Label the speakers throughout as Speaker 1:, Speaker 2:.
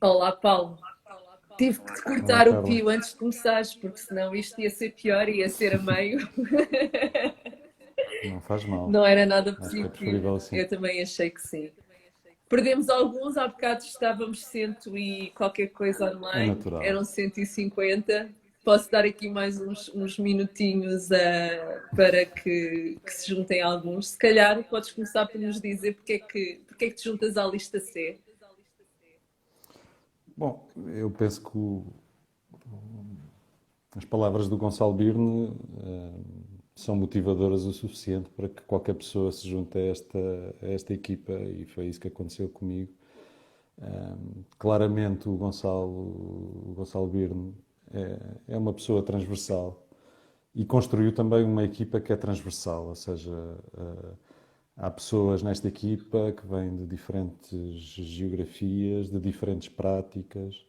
Speaker 1: Olá, Paulo. Tive que te
Speaker 2: Olá,
Speaker 1: cortar o
Speaker 2: Carla.
Speaker 1: pio antes de começares, porque senão isto ia ser pior, ia ser a meio.
Speaker 2: Não faz mal.
Speaker 1: Não era nada
Speaker 2: Acho que é
Speaker 1: positivo.
Speaker 2: preferível assim.
Speaker 1: Eu também achei que sim. Perdemos alguns, há bocado estávamos cento e qualquer coisa
Speaker 2: É
Speaker 1: online,
Speaker 2: natural.
Speaker 1: eram 150. Posso dar aqui mais uns minutinhos para que se juntem alguns. Se calhar podes começar por nos dizer porque é que te juntas à lista C.
Speaker 2: Bom, eu penso que as palavras do Gonçalo Birne são motivadoras o suficiente para que qualquer pessoa se junte a esta equipa e foi isso que aconteceu comigo. Claramente o Gonçalo Birne é uma pessoa transversal e construiu também uma equipa que é transversal, ou seja, há pessoas nesta equipa que vêm de diferentes geografias, de diferentes práticas,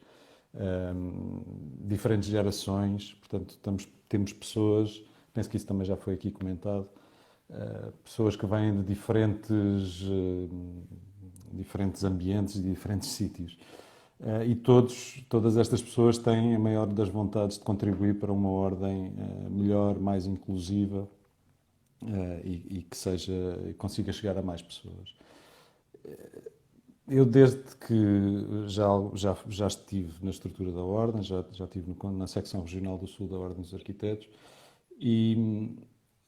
Speaker 2: diferentes gerações, portanto temos pessoas, penso que isso também já foi aqui comentado, pessoas que vêm de diferentes ambientes e diferentes sítios. E todas estas pessoas têm a maior das vontades de contribuir para uma ordem melhor, mais inclusiva e que consiga chegar a mais pessoas. Eu, desde que já estive na estrutura da Ordem, já estive na secção regional do Sul da Ordem dos Arquitetos e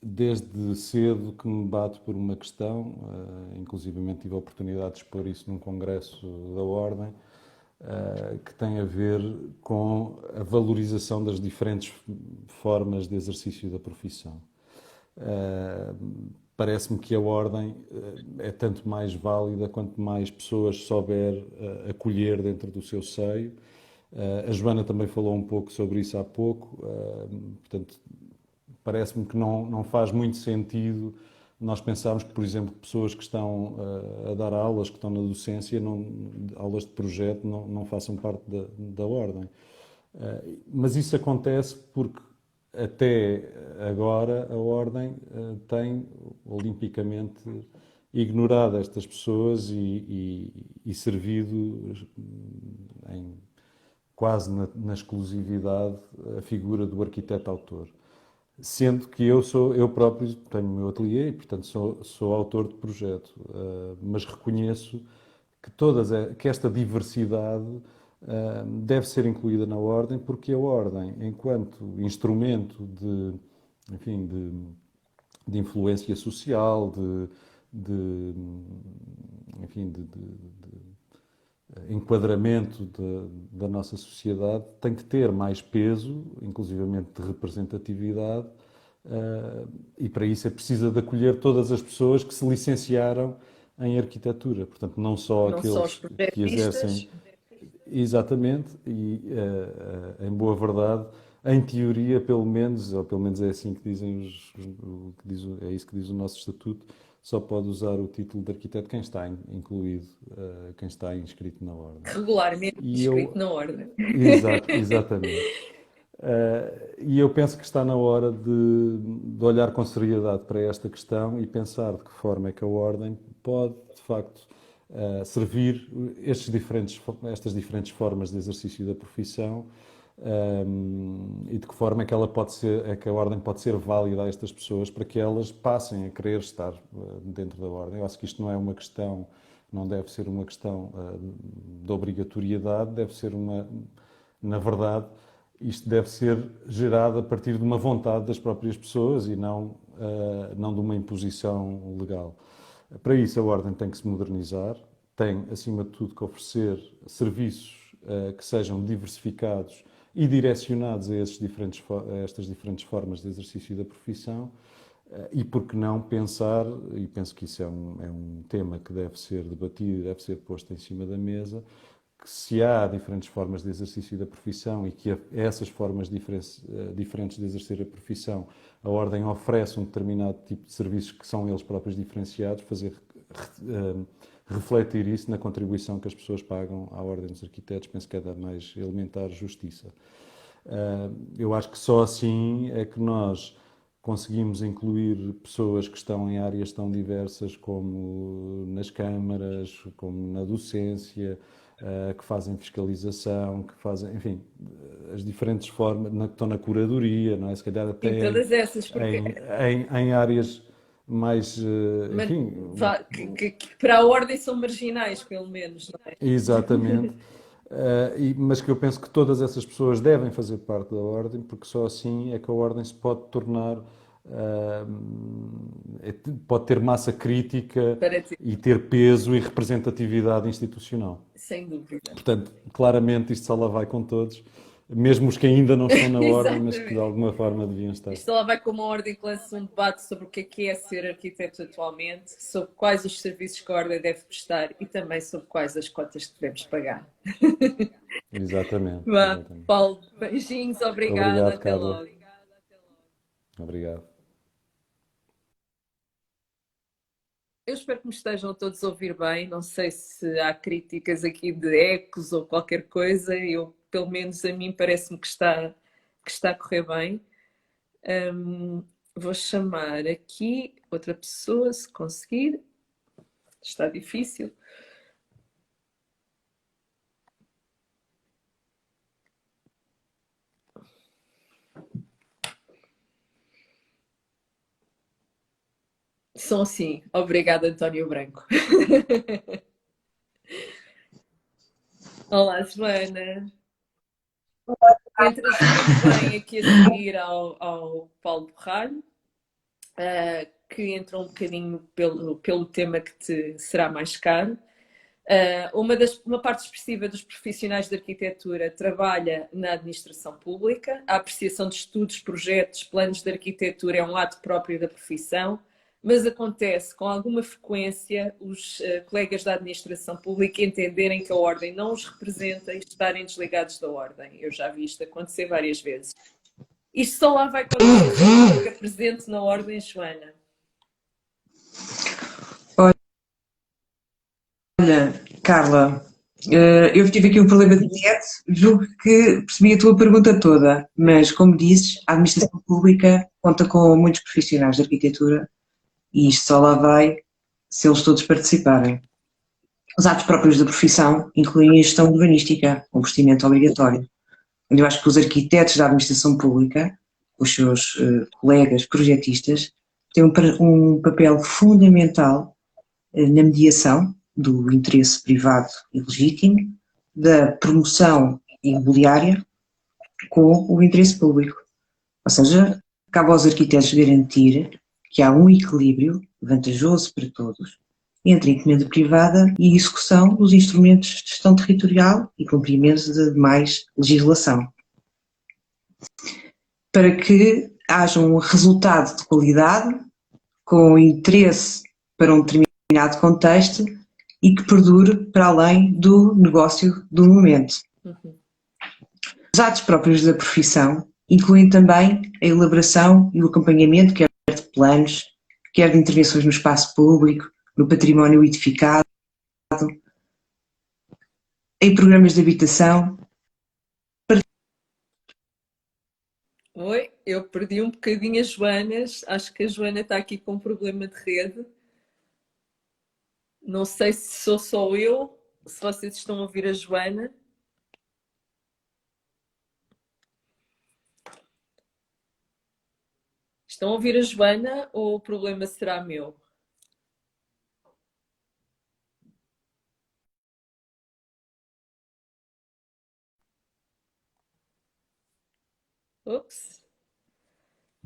Speaker 2: desde cedo que me bato por uma questão, inclusivamente tive a oportunidade de expor isso num congresso da Ordem, que tem a ver com a valorização das diferentes formas de exercício da profissão. Parece-me que a ordem é tanto mais válida quanto mais pessoas souber acolher dentro do seu seio. A Joana também falou um pouco sobre isso há pouco. Portanto, parece-me que não faz muito sentido nós pensarmos que, por exemplo, pessoas que estão a dar aulas, que estão na docência, aulas de projeto, não façam parte da ordem. Mas isso acontece porque até agora a Ordem tem olimpicamente ignorado estas pessoas e servido em, quase na exclusividade a figura do arquiteto-autor. Sendo que eu próprio tenho o meu ateliê e, portanto, sou autor de projeto, mas reconheço que esta diversidade deve ser incluída na ordem, porque a ordem, enquanto instrumento enfim, de influência social, de, enfim, enquadramento da nossa sociedade, tem que ter mais peso, inclusivamente de representatividade, e para isso é preciso de acolher todas as pessoas que se licenciaram em arquitetura. Portanto, não só
Speaker 1: Não só os
Speaker 2: aqueles que exercem
Speaker 1: projetistas.
Speaker 2: exatamente, e em boa verdade, em teoria, pelo menos, ou pelo menos é assim que dizem é isso que diz o nosso estatuto, só pode usar o título de arquiteto quem está incluído, quem está inscrito na ordem.
Speaker 1: Regularmente
Speaker 2: E
Speaker 1: inscrito
Speaker 2: eu,
Speaker 1: na ordem.
Speaker 2: exatamente. E eu penso que está na hora de olhar com seriedade para esta questão e pensar de que forma é que a ordem pode, de facto, servir estas diferentes formas de exercício da profissão e de que forma é que é que a ordem pode ser válida a estas pessoas para que elas passem a querer estar dentro da ordem. Eu acho que isto não é uma questão, não deve ser uma questão de obrigatoriedade, deve ser na verdade, isto deve ser gerado a partir de uma vontade das próprias pessoas e não de uma imposição legal. Para isso, a Ordem tem que se modernizar, tem, acima de tudo, que oferecer serviços que sejam diversificados e direcionados a estas diferentes formas de exercício da profissão. E por que não pensar, e penso que isso é um tema que deve ser debatido, deve ser posto em cima da mesa, que se há diferentes formas de exercício da profissão e que essas formas diferentes de exercer a profissão, a Ordem oferece um determinado tipo de serviços que são eles próprios diferenciados, fazer refletir isso na contribuição que as pessoas pagam à Ordem dos Arquitetos, penso que é da mais elementar justiça. Eu acho que só assim é que nós conseguimos incluir pessoas que estão em áreas tão diversas como nas câmaras, como na docência, que fazem fiscalização, que fazem, enfim, as diferentes formas, que estão na curadoria, não é? Se calhar
Speaker 1: Sim,
Speaker 2: até
Speaker 1: todas essas, porque
Speaker 2: em áreas mais,
Speaker 1: mas,
Speaker 2: enfim,
Speaker 1: que para a ordem são marginais, pelo menos, não é?
Speaker 2: exatamente. Mas que eu penso que todas essas pessoas devem fazer parte da Ordem, porque só assim é que a Ordem se pode tornar, pode ter massa crítica
Speaker 1: Para ti,
Speaker 2: e ter peso e representatividade institucional.
Speaker 1: sem dúvida.
Speaker 2: Portanto, claramente isto só lá vai com todos, mesmo os que ainda não estão na Ordem, mas que de
Speaker 1: Exatamente.
Speaker 2: alguma forma deviam estar.
Speaker 1: Isto lá vai com uma ordem que lança um debate sobre o que é ser arquiteto atualmente, sobre quais os serviços que a ordem deve prestar e também sobre quais as cotas que devemos pagar.
Speaker 2: Exatamente,
Speaker 1: Vá,
Speaker 2: exatamente.
Speaker 1: Paulo, beijinhos, obrigada,
Speaker 2: Obrigado,
Speaker 1: até
Speaker 2: Carla.
Speaker 1: logo.
Speaker 2: Obrigado.
Speaker 1: Eu espero que me estejam todos a ouvir bem. Não sei se há críticas aqui de ecos ou qualquer coisa. Eu, pelo menos a mim, parece-me que está a correr bem. Vou chamar aqui outra pessoa, se conseguir. Está difícil. São assim. Obrigada, António Branco. Olá, Joana. Entras muito bem aqui a seguir ao Paulo Borralho, que entra um bocadinho pelo tema que te será mais caro. Uma parte expressiva dos profissionais de arquitetura trabalha na administração pública. A apreciação de estudos, projetos, planos de arquitetura é um ato próprio da profissão, mas acontece com alguma frequência os colegas da administração pública entenderem que a ordem não os representa e estarem desligados da ordem. Eu já vi isto acontecer várias vezes. Isto só lá vai quando você fica presente na ordem, Joana.
Speaker 3: Olha, Carla, eu tive aqui um problema de net, julgo que percebi a tua pergunta toda, mas como dizes, a administração pública conta com muitos profissionais de arquitetura e isto só lá vai se eles todos participarem. Os atos próprios da profissão incluem a gestão urbanística, um procedimento obrigatório, onde eu acho que os arquitetos da administração pública, os seus colegas projetistas, têm um papel fundamental na mediação do interesse privado e legítimo, da promoção imobiliária com o interesse público. Ou seja, cabe aos arquitetos garantir que há um equilíbrio vantajoso para todos entre a encomenda privada e a execução dos instrumentos de gestão territorial e cumprimento de mais legislação. Para que haja um resultado de qualidade, com interesse para um determinado contexto e que perdure para além do negócio do momento. Os atos próprios da profissão incluem também a elaboração e o acompanhamento, quer de planos, quer de intervenções no espaço público, no património edificado, em programas de habitação.
Speaker 1: Oi, eu perdi um bocadinho as Joanas. Acho que a Joana está aqui com um problema de rede. Não sei se sou só eu, se vocês estão a ouvir a Joana. Estão a ouvir a Joana ou o problema será meu? Ups.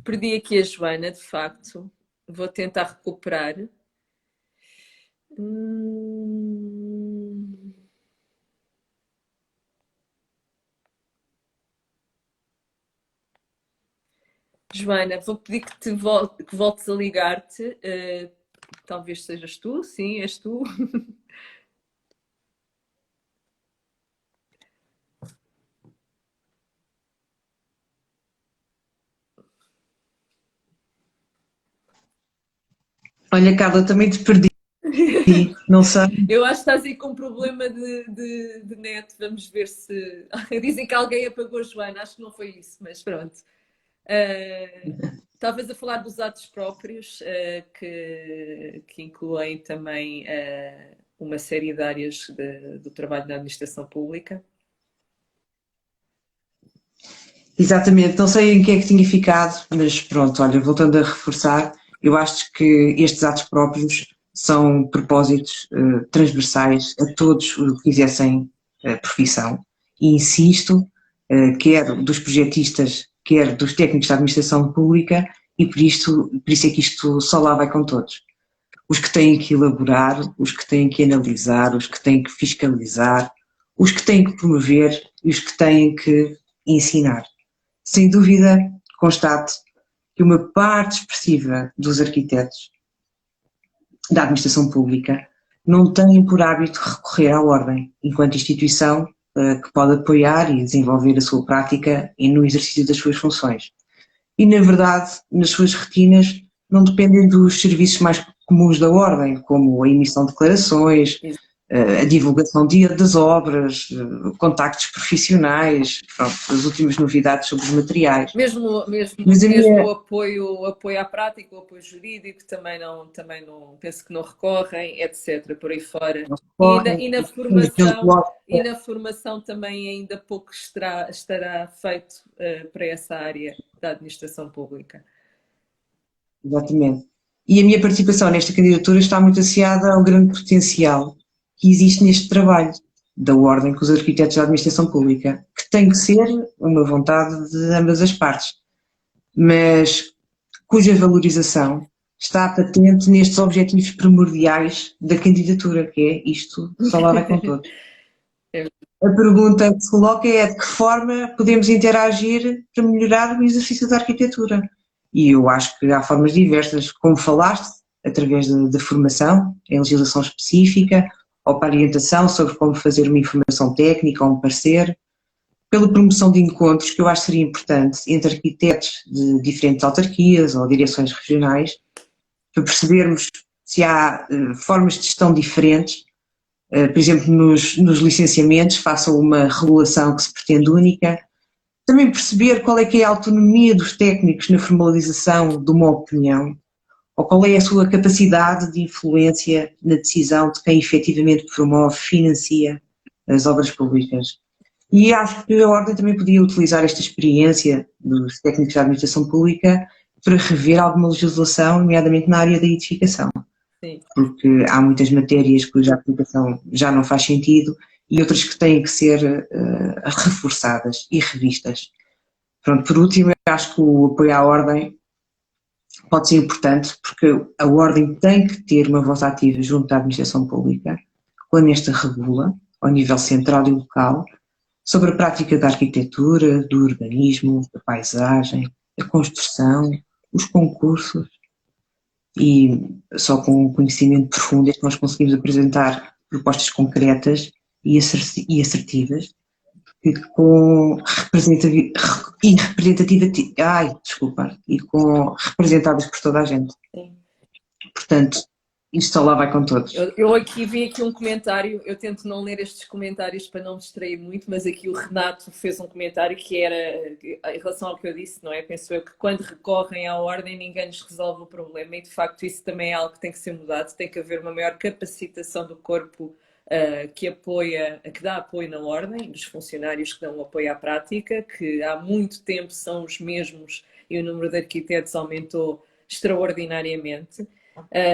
Speaker 1: Perdi aqui a Joana, de facto. Vou tentar recuperar. Joana, vou pedir que voltes a ligar-te. Talvez sejas tu, sim, és tu.
Speaker 3: Olha, Carla, também te perdi, não sei.
Speaker 1: Eu acho que estás aí com um problema de net. Vamos ver se. Dizem que alguém apagou a Joana, acho que não foi isso, mas pronto. Estavas a falar dos atos próprios, que incluem também uma série de áreas do trabalho na administração pública.
Speaker 3: Exatamente, não sei em que é que tinha ficado, mas pronto, olha, voltando a reforçar, eu acho que estes atos próprios são propósitos transversais a todos os que exercem a profissão. E insisto, quer dos projetistas, quer dos técnicos da administração pública, e por isso é que isto só lá vai com todos. Os que têm que elaborar, os que têm que analisar, os que têm que fiscalizar, os que têm que promover e os que têm que ensinar. Sem dúvida, constato que uma parte expressiva dos arquitetos da administração pública não têm por hábito recorrer à ordem, enquanto instituição que pode apoiar e desenvolver a sua prática e no exercício das suas funções. E, na verdade, nas suas rotinas, não dependem dos serviços mais comuns da ordem, como a emissão de declarações, a divulgação das obras, contactos profissionais, pronto, as últimas novidades sobre os materiais.
Speaker 1: Mesmo o apoio à prática, o apoio jurídico, também não penso que não recorrem, etc., por aí fora. E na formação também ainda pouco estará feito para essa área da administração pública.
Speaker 3: Exatamente. E a minha participação nesta candidatura está muito associada ao grande potencial que existe neste trabalho da ordem com os arquitetos da administração pública, que tem que ser uma vontade de ambas as partes, mas cuja valorização está patente nestes objetivos primordiais da candidatura, que é isto, só lá vai com todos. A pergunta que se coloca é de que forma podemos interagir para melhorar o exercício da arquitetura. E eu acho que há formas diversas, como falaste, através da formação, em legislação específica, ou para orientação sobre como fazer uma informação técnica ou um parecer, pela promoção de encontros, que eu acho que seria importante, entre arquitetos de diferentes autarquias ou direções regionais, para percebermos se há formas de gestão diferentes, por exemplo, nos licenciamentos, façam uma regulação que se pretende única. Também perceber qual é que é a autonomia dos técnicos na formalização de uma opinião, ou qual é a sua capacidade de influência na decisão de quem efetivamente promove, financia as obras públicas. E acho que a Ordem também podia utilizar esta experiência dos técnicos da administração pública para rever alguma legislação, nomeadamente na área da edificação.
Speaker 1: Sim.
Speaker 3: Porque há muitas matérias cuja aplicação já não faz sentido e outras que têm que ser reforçadas e revistas. Pronto, por último, eu acho que o apoio à Ordem pode ser importante porque a Ordem tem que ter uma voz ativa junto à administração pública, quando esta regula, ao nível central e local, sobre a prática da arquitetura, do urbanismo, da paisagem, da construção, os concursos. E só com conhecimento profundo é que nós conseguimos apresentar propostas concretas e assertivas e com representadas por toda a gente.
Speaker 1: Sim.
Speaker 3: Portanto, isto só lá vai com todos.
Speaker 1: Eu vi aqui um comentário, eu tento não ler estes comentários para não me distrair muito, mas aqui o Renato fez um comentário que era, em relação ao que eu disse, não é? Penso eu que quando recorrem à ordem ninguém nos resolve o problema e de facto isso também é algo que tem que ser mudado, tem que haver uma maior capacitação do corpo que dá apoio na ordem, dos funcionários que dão apoio à prática, que há muito tempo são os mesmos e o número de arquitetos aumentou extraordinariamente.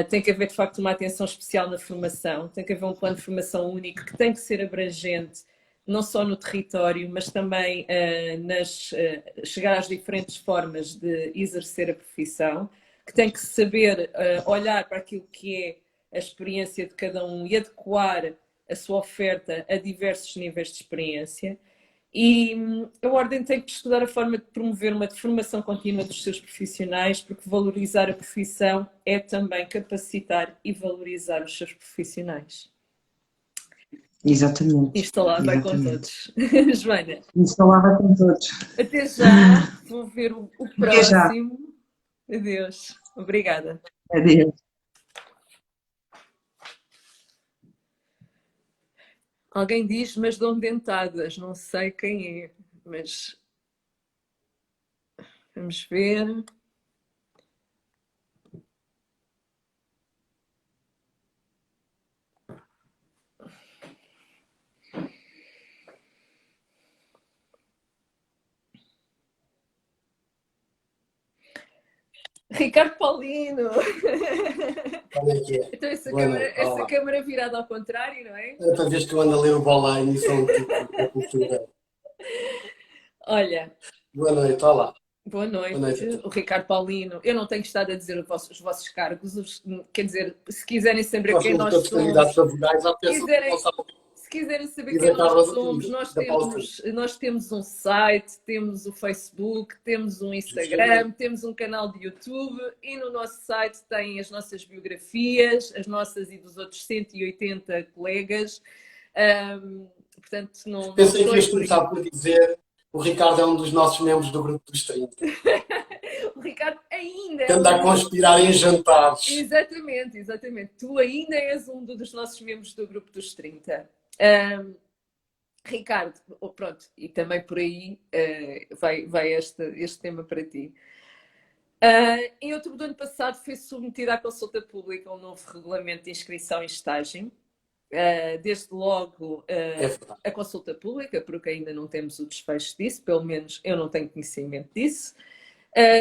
Speaker 1: Tem que haver de facto uma atenção especial na formação, tem que haver um plano de formação único que tem que ser abrangente, não só no território, mas também chegar às diferentes formas de exercer a profissão, que tem que saber olhar para aquilo que é a experiência de cada um e adequar a sua oferta a diversos níveis de experiência. E a Ordem tem que estudar a forma de promover uma formação contínua dos seus profissionais, porque valorizar a profissão é também capacitar e valorizar os seus profissionais.
Speaker 3: Exatamente.
Speaker 1: Isto lá vai com todos. Joana.
Speaker 3: Isto lá vai com todos.
Speaker 1: Até já. Vou ver o próximo. Adeus. Obrigada.
Speaker 3: Adeus.
Speaker 1: Alguém diz, mas dão dentadas. Não sei quem é, mas vamos ver. Ricardo Paulino!
Speaker 4: Como é que é?
Speaker 1: Então essa
Speaker 4: Boa
Speaker 1: câmara,
Speaker 4: noite,
Speaker 1: essa
Speaker 4: olá.
Speaker 1: câmara virada ao contrário, não é?
Speaker 4: É outra vez que eu ando a ler o Boleyn e sou um tipo da cultura.
Speaker 1: Olha,
Speaker 4: Boa noite, olá.
Speaker 1: boa
Speaker 4: Boa
Speaker 1: noite,
Speaker 4: noite a
Speaker 1: o
Speaker 4: todos.
Speaker 1: Ricardo Paulino. Eu não tenho estado a dizer os vossos cargos, quer dizer, se quiserem saber
Speaker 4: Nós
Speaker 1: quem
Speaker 4: somos
Speaker 1: nós
Speaker 4: todos candidatos
Speaker 1: somos,
Speaker 4: a vogais à peça do
Speaker 1: quiserem,
Speaker 4: Gonçalo
Speaker 1: se quiserem saber
Speaker 4: e
Speaker 1: quem
Speaker 4: da
Speaker 1: nós
Speaker 4: Carla
Speaker 1: somos,
Speaker 4: e da Paula Fernandes.
Speaker 1: nós temos um site, temos o Facebook, temos um Instagram,
Speaker 4: Justamente.
Speaker 1: temos um canal de YouTube e no nosso site tem as nossas biografias, as nossas e dos outros 180 colegas. Portanto, não
Speaker 4: Pensei que
Speaker 1: estou
Speaker 4: ias
Speaker 1: por aí.
Speaker 4: começar por dizer o Ricardo é um dos nossos membros do grupo dos 30,
Speaker 1: O Ricardo ainda
Speaker 4: que
Speaker 1: é
Speaker 4: anda
Speaker 1: um
Speaker 4: a conspirar em jantares.
Speaker 1: Exatamente, exatamente. Tu ainda és um dos nossos membros do grupo dos 30. Ahm, Ricardo, pronto, e também por aí vai este tema para ti. Em outubro do ano passado foi submetido à consulta pública um novo regulamento de inscrição em estágio. Desde logo
Speaker 4: É verdade.
Speaker 1: a consulta pública, porque ainda não temos o desfecho disso, pelo menos eu não tenho conhecimento disso.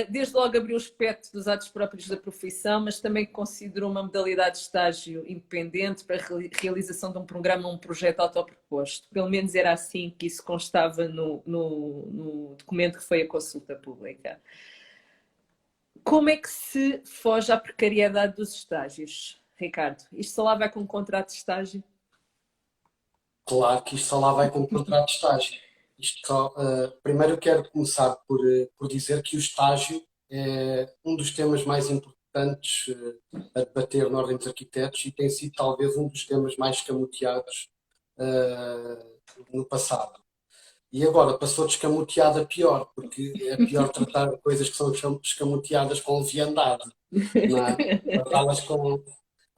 Speaker 1: Desde logo abriu o espectro dos atos próprios da profissão, mas também considerou uma modalidade de estágio independente para a realização de um programa ou um projeto autoproposto. Pelo menos era assim que isso constava no documento que foi a consulta pública. Como é que se foge à precariedade dos estágios, Ricardo? Isto só lá vai com um contrato de estágio?
Speaker 4: Claro que isto só lá vai com o contrato de estágio. Primeiro eu quero começar por dizer que o estágio é um dos temas mais importantes a debater na Ordem dos Arquitetos e tem sido talvez um dos temas mais escamoteados no passado. E agora passou de escamoteado a pior, porque é pior tratar coisas que são escamoteadas com leviandade, não é? Tratá-las com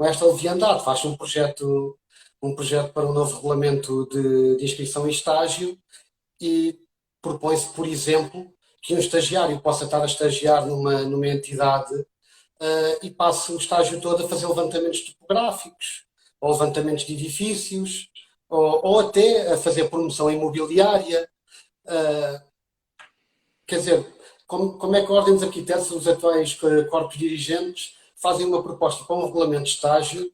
Speaker 4: esta leviandade. Faz um projeto para um novo regulamento de inscrição em estágio e propõe-se, por exemplo, que um estagiário possa estar a estagiar numa entidade e passe o estágio todo a fazer levantamentos topográficos, ou levantamentos de edifícios, ou até a fazer promoção imobiliária. Quer dizer, como é que a Ordem dos Arquitetos, os atuais corpos dirigentes, fazem uma proposta para um regulamento de estágio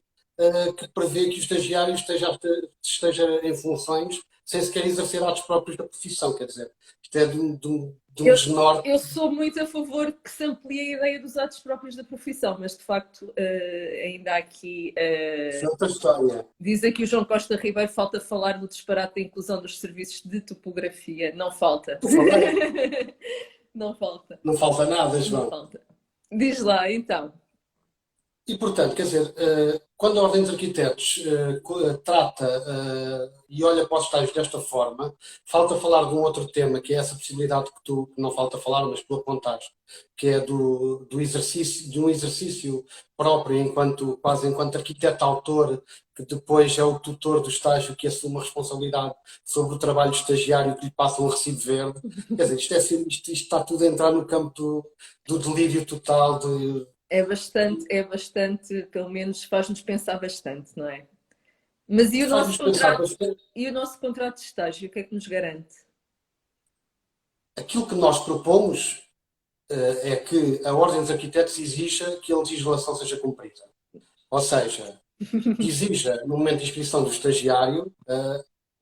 Speaker 4: que prevê que o estagiário esteja em funções sem sequer exercer atos próprios da profissão? Quer dizer, isto é de um
Speaker 1: Eu,
Speaker 4: desnorte.
Speaker 1: eu sou muito a favor que se amplie a ideia dos atos próprios da profissão, mas de facto ainda há aqui.
Speaker 4: Isso é outra história.
Speaker 1: Diz aqui o João Costa Ribeiro, falta falar no disparate da inclusão dos serviços de topografia. Não falta.
Speaker 4: Por favor,
Speaker 1: Não falta.
Speaker 4: não falta nada,
Speaker 1: Não
Speaker 4: João.
Speaker 1: falta. Diz lá, então.
Speaker 4: E, portanto, quer dizer, quando a Ordem dos Arquitetos trata e olha para os estágios desta forma, falta falar de um outro tema, que é essa possibilidade que não falta falar, mas tu apontaste, que é do exercício, de um exercício próprio, quase enquanto arquiteto-autor, que depois é o tutor do estágio que assume a responsabilidade sobre o trabalho do estagiário que lhe passa um recibo verde. Quer dizer, isto está tudo a entrar no campo do delírio total de.
Speaker 1: É bastante, pelo menos faz-nos pensar bastante, não é? Mas
Speaker 4: Faz-nos pensar bastante.
Speaker 1: e o nosso contrato de estágio, o que é que nos garante?
Speaker 4: Aquilo que nós propomos é que a Ordem dos Arquitetos exija que a legislação seja cumprida. Ou seja, que exija, no momento de inscrição do estagiário,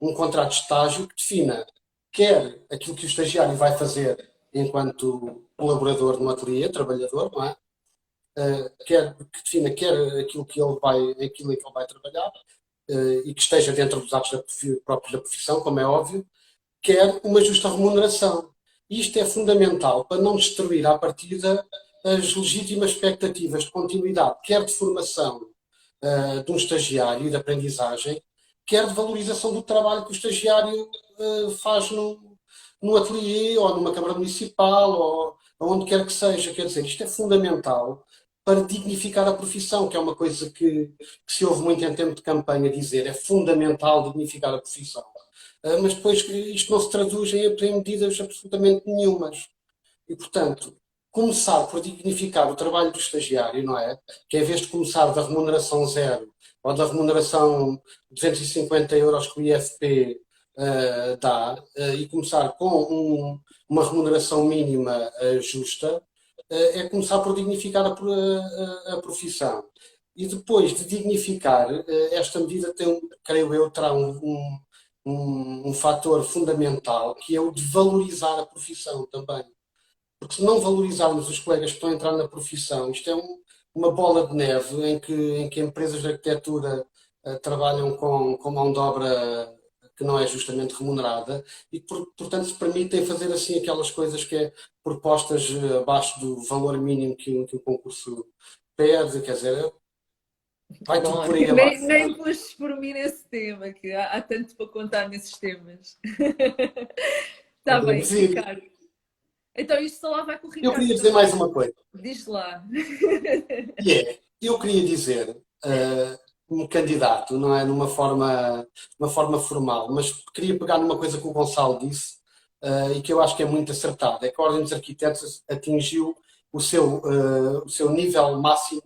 Speaker 4: um contrato de estágio que defina quer aquilo que o estagiário vai fazer enquanto colaborador no ateliê, trabalhador, não é? Que defina quer aquilo em que ele vai trabalhar e que esteja dentro dos atos próprios da profissão, como é óbvio, quer uma justa remuneração. E isto é fundamental para não destruir à partida as legítimas expectativas de continuidade, quer de formação de um estagiário e de aprendizagem, quer de valorização do trabalho que o estagiário faz no ateliê ou numa Câmara Municipal ou onde quer que seja. Quer dizer, isto é fundamental para dignificar a profissão, que é uma coisa que se ouve muito em tempo de campanha dizer, é fundamental dignificar a profissão. Mas depois isto não se traduz em medidas absolutamente nenhumas. E, portanto, começar por dignificar o trabalho do estagiário, não é? Que em vez de começar da remuneração zero ou da remuneração 250 euros que o IFP dá, e começar com uma remuneração mínima justa, é começar por dignificar a profissão. E depois de dignificar, esta medida tem, creio eu, terá um fator fundamental, que é o de valorizar a profissão também. Porque se não valorizarmos os colegas que estão a entrar na profissão, isto é uma bola de neve em que empresas de arquitetura trabalham com mão de obra que não é justamente remunerada e, portanto, se permitem fazer assim aquelas coisas que é propostas abaixo do valor mínimo que o concurso pede, quer dizer, vai tudo
Speaker 1: Bom,
Speaker 4: por aí
Speaker 1: nem
Speaker 4: abaixo.
Speaker 1: puxes por mim nesse tema, que há tanto para contar nesses temas. Está bem,
Speaker 4: Podemos ir.
Speaker 1: Ricardo. Então isto só lá vai com o
Speaker 4: Eu
Speaker 1: Ricardo
Speaker 4: queria dizer mais
Speaker 1: também.
Speaker 4: uma coisa.
Speaker 1: Diz lá.
Speaker 4: Eu queria dizer, um candidato, não é uma forma formal, mas queria pegar numa coisa que o Gonçalo disse, e que eu acho que é muito acertado, é que a Ordem dos Arquitetos atingiu o seu nível máximo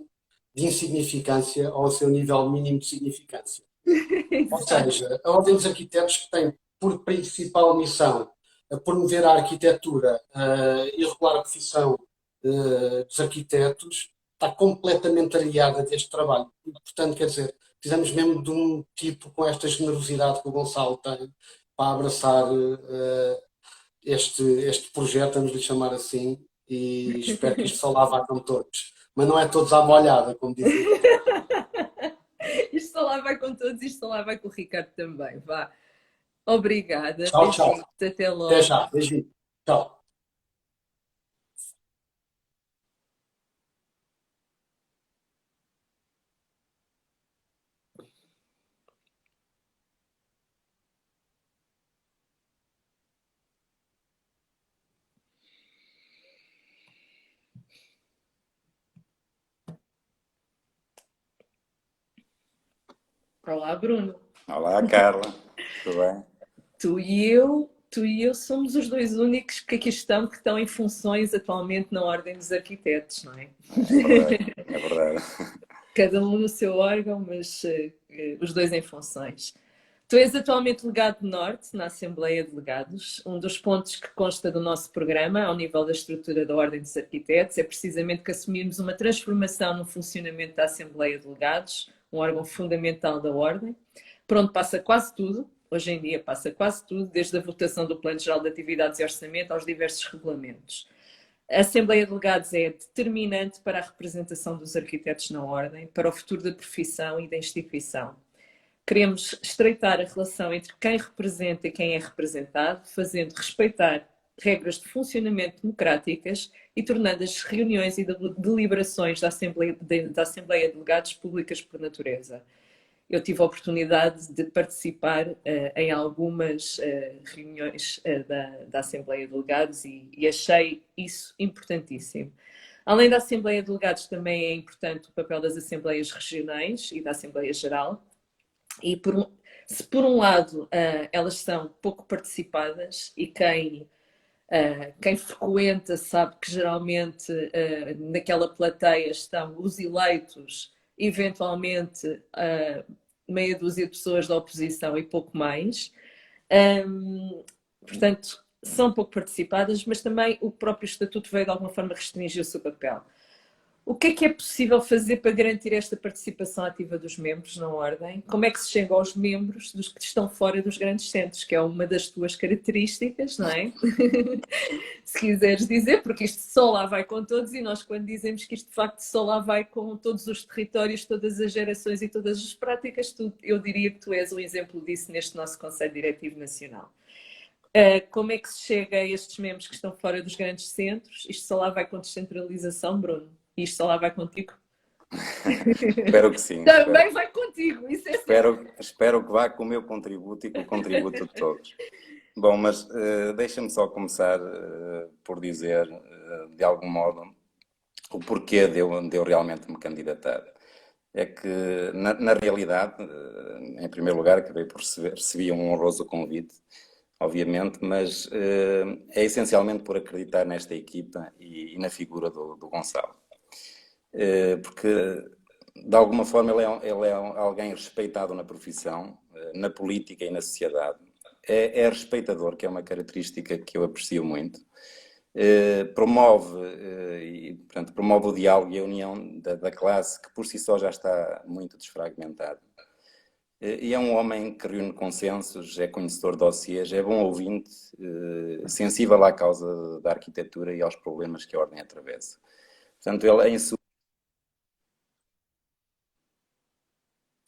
Speaker 4: de insignificância ou o seu nível mínimo de significância. Ou
Speaker 1: Exato.
Speaker 4: seja, a Ordem dos Arquitetos que tem por principal missão promover a arquitetura e regular a profissão dos arquitetos, está completamente aliada deste trabalho. E, portanto, quer dizer, precisamos mesmo de um tipo com esta generosidade que o Gonçalo tem para abraçar este projeto, vamos lhe chamar assim, e espero que isto só lá vá com todos. Mas não é todos à molhada, como dizia o ditado.
Speaker 1: Isto só lá vai com todos, isto só lá vai com o Ricardo também. Vá. Obrigada.
Speaker 4: Tchau, tchau.
Speaker 1: Beijinhos. Até
Speaker 4: Até
Speaker 1: logo.
Speaker 4: já. Beijinho. Tchau.
Speaker 1: Olá, Bruno.
Speaker 5: Olá, Carla. Tudo bem?
Speaker 1: Tu e eu somos os dois únicos que aqui estão, que estão em funções atualmente na Ordem dos Arquitetos, não é?
Speaker 5: É verdade, é verdade.
Speaker 1: Cada um no seu órgão, mas os dois em funções. Tu és atualmente delegado norte na Assembleia de Delegados. Um dos pontos que consta do nosso programa, ao nível da estrutura da Ordem dos Arquitetos, é precisamente que assumirmos uma transformação no funcionamento da Assembleia de Delegados, um órgão fundamental da Ordem, por onde passa quase tudo. Hoje em dia passa quase tudo, desde a votação do Plano Geral de Atividades e Orçamento aos diversos regulamentos. A Assembleia de Delegados é determinante para a representação dos arquitetos na Ordem, para o futuro da profissão e da instituição. Queremos estreitar a relação entre quem representa e quem é representado, fazendo respeitar regras de funcionamento democráticas e tornando as reuniões e deliberações da Assembleia de Delegados públicas por natureza. Eu tive a oportunidade de participar em algumas reuniões da Assembleia de Delegados e achei isso importantíssimo. Além da Assembleia de Delegados, também é importante o papel das Assembleias Regionais e da Assembleia Geral. E se por um lado elas são pouco participadas e quem frequenta sabe que geralmente naquela plateia estão os eleitos, eventualmente meia dúzia de pessoas da oposição e pouco mais. Portanto, são pouco participadas, mas também o próprio Estatuto veio de alguma forma restringir o seu papel. O que é possível fazer para garantir esta participação ativa dos membros na Ordem? Como é que se chega aos membros dos que estão fora dos grandes centros, que é uma das tuas características, não é? Se quiseres dizer, porque isto só lá vai com todos e nós quando dizemos que isto de facto só lá vai com todos os territórios, todas as gerações e todas as práticas, eu diria que tu és um exemplo disso neste nosso Conselho Diretivo Nacional. Como é que se chega a estes membros que estão fora dos grandes centros? Isto só lá vai com descentralização, Bruno? Isto só lá vai contigo?
Speaker 5: Espero que sim.
Speaker 1: Também vai contigo, isso é
Speaker 5: espero que vá com o meu contributo e com o contributo de todos. Bom, mas deixa-me só começar por dizer, de algum modo, o porquê de eu realmente me candidatar. É que, na realidade, em primeiro lugar, acabei por receber um honroso convite, obviamente, mas é essencialmente por acreditar nesta equipa e na figura do Gonçalo. Porque de alguma forma ele é alguém respeitado na profissão, na política e na sociedade. É respeitador, que é uma característica que eu aprecio muito. Promove o diálogo e a união da classe, que por si só já está muito desfragmentado. E é um homem que reúne consensos, é conhecedor de dossiês, é bom ouvinte, sensível à causa da arquitetura e aos problemas que a ordem atravessa. Portanto, ele em suma...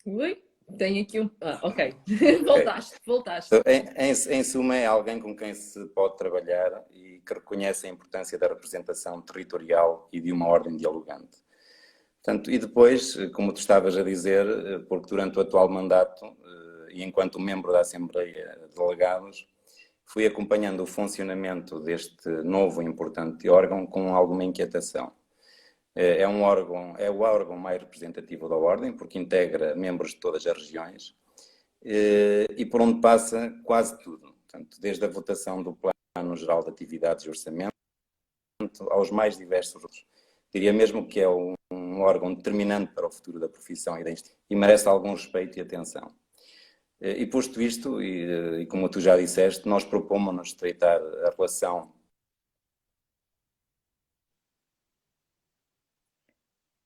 Speaker 1: Ui, tem aqui um. Ah, ok. Voltaste.
Speaker 5: Em suma, é alguém com quem se pode trabalhar e que reconhece a importância da representação territorial e de uma ordem dialogante. Portanto, e depois, como tu estavas a dizer, porque durante o atual mandato e enquanto membro da Assembleia de Delegados, fui acompanhando o funcionamento deste novo e importante órgão com alguma inquietação. É o órgão mais representativo da Ordem, porque integra membros de todas as regiões e por onde passa quase tudo. Portanto, desde a votação do Plano Geral de Atividades e Orçamento aos mais diversos outros. Diria mesmo que é um órgão determinante para o futuro da profissão e da instituição e merece algum respeito e atenção. E posto isto, e como tu já disseste, nós propomos-nos estreitar a relação.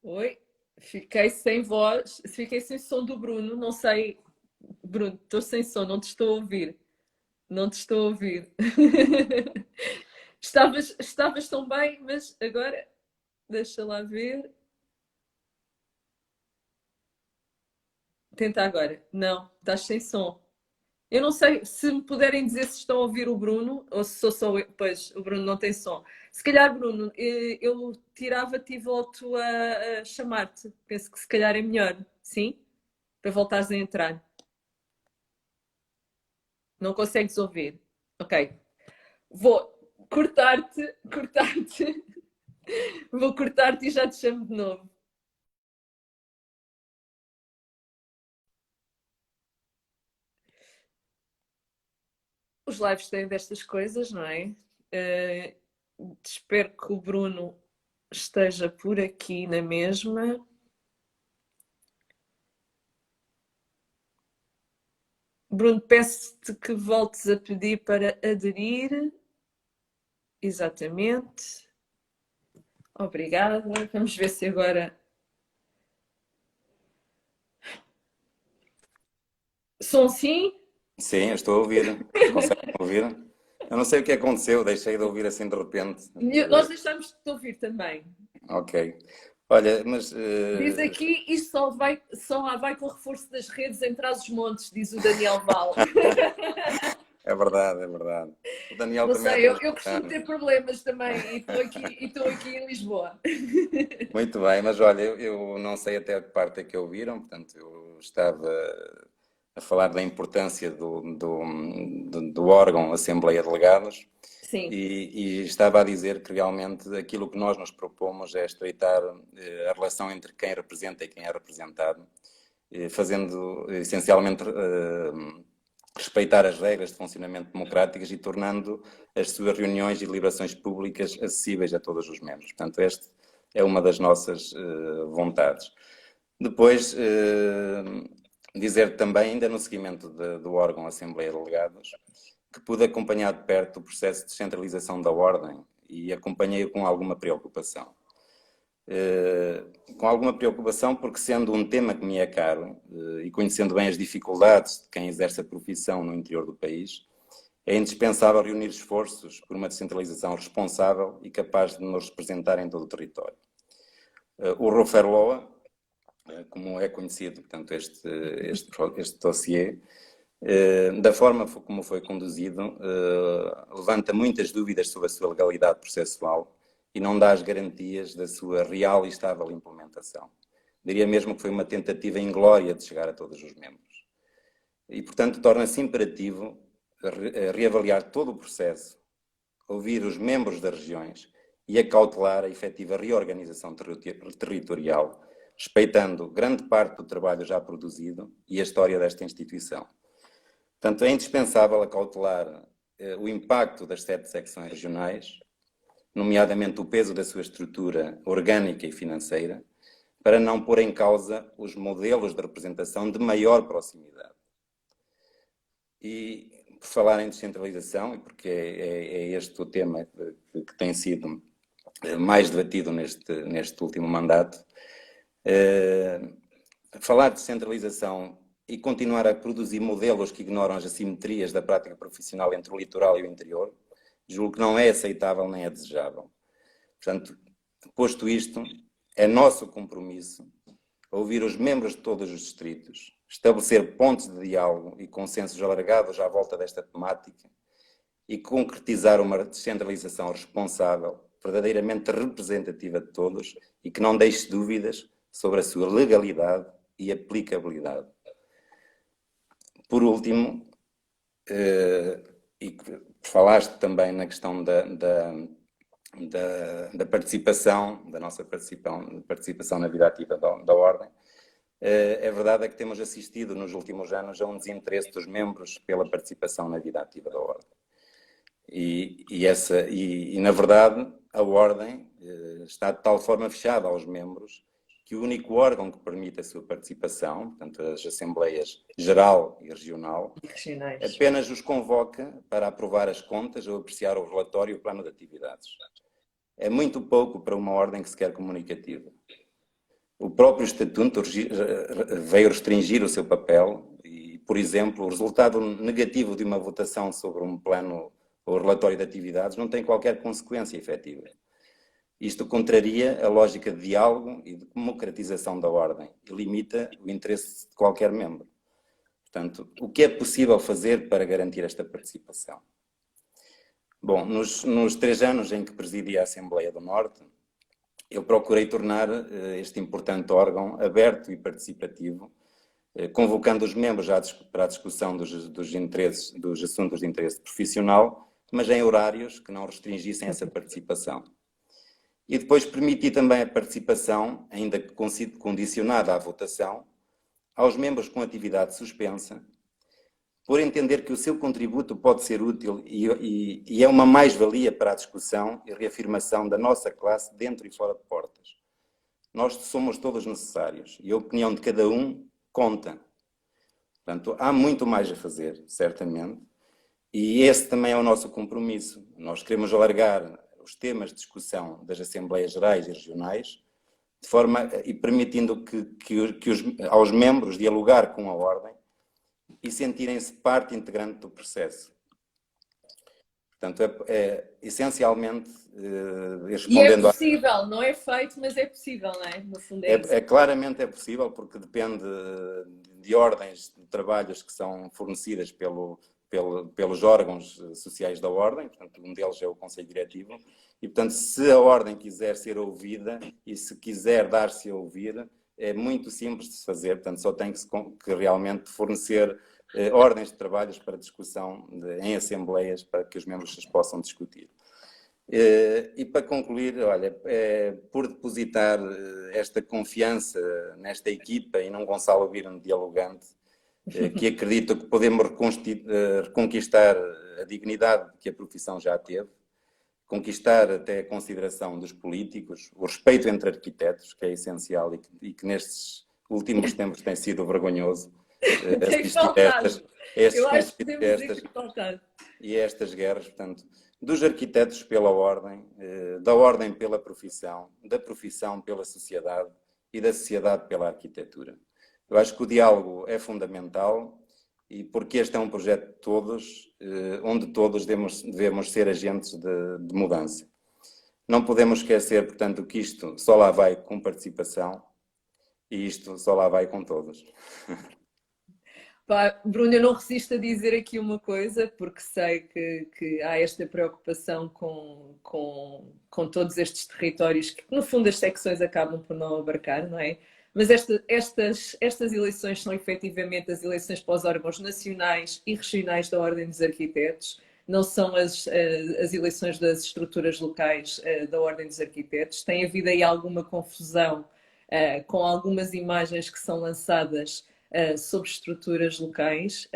Speaker 1: Oi, fiquei sem voz, fiquei sem som do Bruno, não sei. Bruno, estou sem som, não te estou a ouvir. Não te estou a ouvir. Estavas tão bem, mas agora deixa lá ver. Tenta agora. Não, estás sem som. Eu não sei se me puderem dizer se estão a ouvir o Bruno ou se sou só eu. Pois, o Bruno não tem som. Se calhar, Bruno, eu tirava-te e volto a chamar-te. Penso que se calhar é melhor, sim? Para voltares a entrar. Não consegues ouvir? Ok. Vou cortar-te. Vou cortar-te e já te chamo de novo. Os lives têm destas coisas, não é? Espero que o Bruno esteja por aqui na mesma. Bruno, peço-te que voltes a pedir para aderir. Exatamente. Obrigada. Vamos ver se agora... Som sim?
Speaker 5: Sim, eu estou a ouvir. Conseguem ouvir? Eu não sei o que aconteceu, deixei de ouvir assim de repente.
Speaker 1: Nós deixamos de te ouvir também.
Speaker 5: Ok. Olha, mas...
Speaker 1: Diz aqui, isto só vai com o reforço das redes em Trás-os-Montes, diz o Daniel Val.
Speaker 5: É verdade, é verdade. O Daniel
Speaker 1: Não
Speaker 5: também
Speaker 1: sei,
Speaker 5: é
Speaker 1: eu costumo ter problemas também e estou aqui em Lisboa.
Speaker 5: Muito bem, mas olha, eu não sei até que parte é que ouviram, portanto, eu estava a falar da importância do órgão Assembleia de Delegados.
Speaker 1: Sim.
Speaker 5: E estava a dizer que realmente aquilo que nós nos propomos é estreitar a relação entre quem representa e quem é representado, fazendo essencialmente respeitar as regras de funcionamento democráticas e tornando as suas reuniões e deliberações públicas acessíveis a todos os membros. Portanto, esta é uma das nossas vontades. Depois, dizer também, ainda no seguimento do órgão Assembleia de Delegados, que pude acompanhar de perto o processo de descentralização da Ordem e acompanhei-o com alguma preocupação. Com alguma preocupação porque, sendo um tema que me é caro e conhecendo bem as dificuldades de quem exerce a profissão no interior do país, é indispensável reunir esforços por uma descentralização responsável e capaz de nos representar em todo o território. O Roferloa, como é conhecido, portanto, este dossiê, da forma como foi conduzido, levanta muitas dúvidas sobre a sua legalidade processual e não dá as garantias da sua real e estável implementação. Diria mesmo que foi uma tentativa inglória de chegar a todos os membros. E, portanto, torna-se imperativo reavaliar todo o processo, ouvir os membros das regiões e acautelar a efetiva reorganização territorial, respeitando grande parte do trabalho já produzido e a história desta instituição. Portanto, é indispensável acautelar o impacto das 7 secções regionais, nomeadamente o peso da sua estrutura orgânica e financeira, para não pôr em causa os modelos de representação de maior proximidade. E, por falar em descentralização e porque é este o tema que tem sido mais debatido neste último mandato, falar de descentralização e continuar a produzir modelos que ignoram as assimetrias da prática profissional entre o litoral e o interior, julgo que não é aceitável nem é desejável. Portanto, posto isto, é nosso compromisso ouvir os membros de todos os distritos, estabelecer pontos de diálogo e consensos alargados à volta desta temática e concretizar uma descentralização responsável, verdadeiramente representativa de todos e que não deixe dúvidas sobre a sua legalidade e aplicabilidade. Por último, e que falaste também na questão da participação, da nossa participação na vida ativa da Ordem, é verdade que temos assistido nos últimos anos a um desinteresse dos membros pela participação na vida ativa da Ordem. E na verdade, a Ordem está de tal forma fechada aos membros que o único órgão que permite a sua participação, portanto as Assembleias Geral e Regional, apenas os convoca para aprovar as contas ou apreciar o relatório e o plano de atividades. É muito pouco para uma Ordem que se quer comunicativa. O próprio Estatuto veio restringir o seu papel e, por exemplo, o resultado negativo de uma votação sobre um plano ou relatório de atividades não tem qualquer consequência efetiva. Isto contraria a lógica de diálogo e de democratização da Ordem e limita o interesse de qualquer membro. Portanto, o que é possível fazer para garantir esta participação? Bom, nos 3 anos em que presidi a Assembleia do Norte, eu procurei tornar este importante órgão aberto e participativo, convocando os membros para a discussão dos assuntos de interesse profissional, mas em horários que não restringissem essa participação. E depois permiti também a participação, ainda que condicionada à votação, aos membros com atividade suspensa, por entender que o seu contributo pode ser útil e é uma mais-valia para a discussão e reafirmação da nossa classe dentro e fora de portas. Nós somos todos necessários e a opinião de cada um conta. Portanto, há muito mais a fazer, certamente, e esse também é o nosso compromisso. Nós queremos alargar os temas de discussão das Assembleias Gerais e Regionais, de forma e permitindo aos membros dialogar com a Ordem e sentirem-se parte integrante do processo. Portanto, essencialmente respondendo.
Speaker 1: E é possível, não é feito, mas é possível, não é? No fundo é isso.
Speaker 5: Claramente é possível, porque depende de ordens de trabalhos que são fornecidas pelos órgãos sociais da Ordem, portanto, um deles é o Conselho Diretivo, e, portanto, se a Ordem quiser ser ouvida e se quiser dar-se a ouvir, é muito simples de se fazer, portanto, só tem que realmente fornecer ordens de trabalhos para discussão em assembleias para que os membros as possam discutir. E para concluir, olha, por depositar esta confiança nesta equipa e num Gonçalo Virne dialogante, que acredito que podemos reconquistar a dignidade que a profissão já teve, conquistar até a consideração dos políticos, o respeito entre arquitetos, que é essencial e que nestes últimos tempos tem sido vergonhoso.
Speaker 1: Eu acho que podemos dizer que faltar.
Speaker 5: E estas guerras, portanto, dos arquitetos pela Ordem, da Ordem pela profissão, da profissão pela sociedade e da sociedade pela arquitetura. Eu acho que o diálogo é fundamental e porque este é um projeto de todos, onde todos devemos ser agentes de mudança. Não podemos esquecer, portanto, que isto só lá vai com participação e isto só lá vai com todos.
Speaker 1: Pá, Bruno, eu não resisto a dizer aqui uma coisa, porque sei que há esta preocupação com todos estes territórios que, no fundo, as secções acabam por não abarcar, não é? Mas estas eleições são efetivamente as eleições para os órgãos nacionais e regionais da Ordem dos Arquitetos, não são as eleições das estruturas locais da Ordem dos Arquitetos. Tem havido aí alguma confusão com algumas imagens que são lançadas sobre estruturas locais.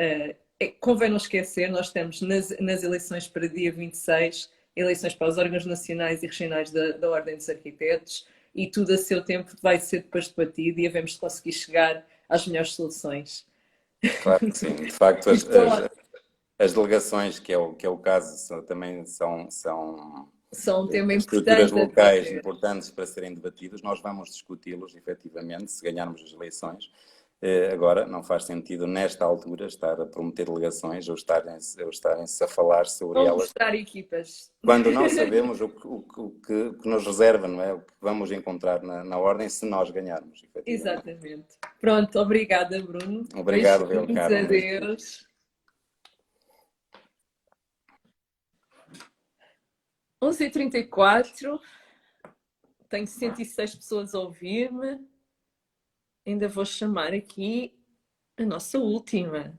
Speaker 1: Convém não esquecer, nós estamos nas eleições para dia 26, eleições para os órgãos nacionais e regionais da Ordem dos Arquitetos, e tudo a seu tempo vai ser depois debatido e havemos de conseguir chegar às melhores soluções.
Speaker 5: Claro que sim, de facto as delegações, que é o caso, também são
Speaker 1: São um tema
Speaker 5: estruturas
Speaker 1: importante a
Speaker 5: locais
Speaker 1: debater.
Speaker 5: importantes para serem debatidos. Nós vamos discuti-los, efetivamente, se ganharmos as eleições. Agora, não faz sentido, nesta altura, estar a prometer delegações ou estarem-se a falar sobre
Speaker 1: Vão
Speaker 5: elas,
Speaker 1: mostrar equipas.
Speaker 5: quando não sabemos o que nos reserva, não é? O que vamos encontrar na ordem se nós ganharmos, efetivamente.
Speaker 1: Exatamente. Pronto, obrigada, Bruno.
Speaker 5: Obrigado,
Speaker 1: Beijinhos,
Speaker 5: Carla.
Speaker 1: adeus. 11h34, tenho 106 pessoas a ouvir-me. Ainda vou chamar aqui a nossa última.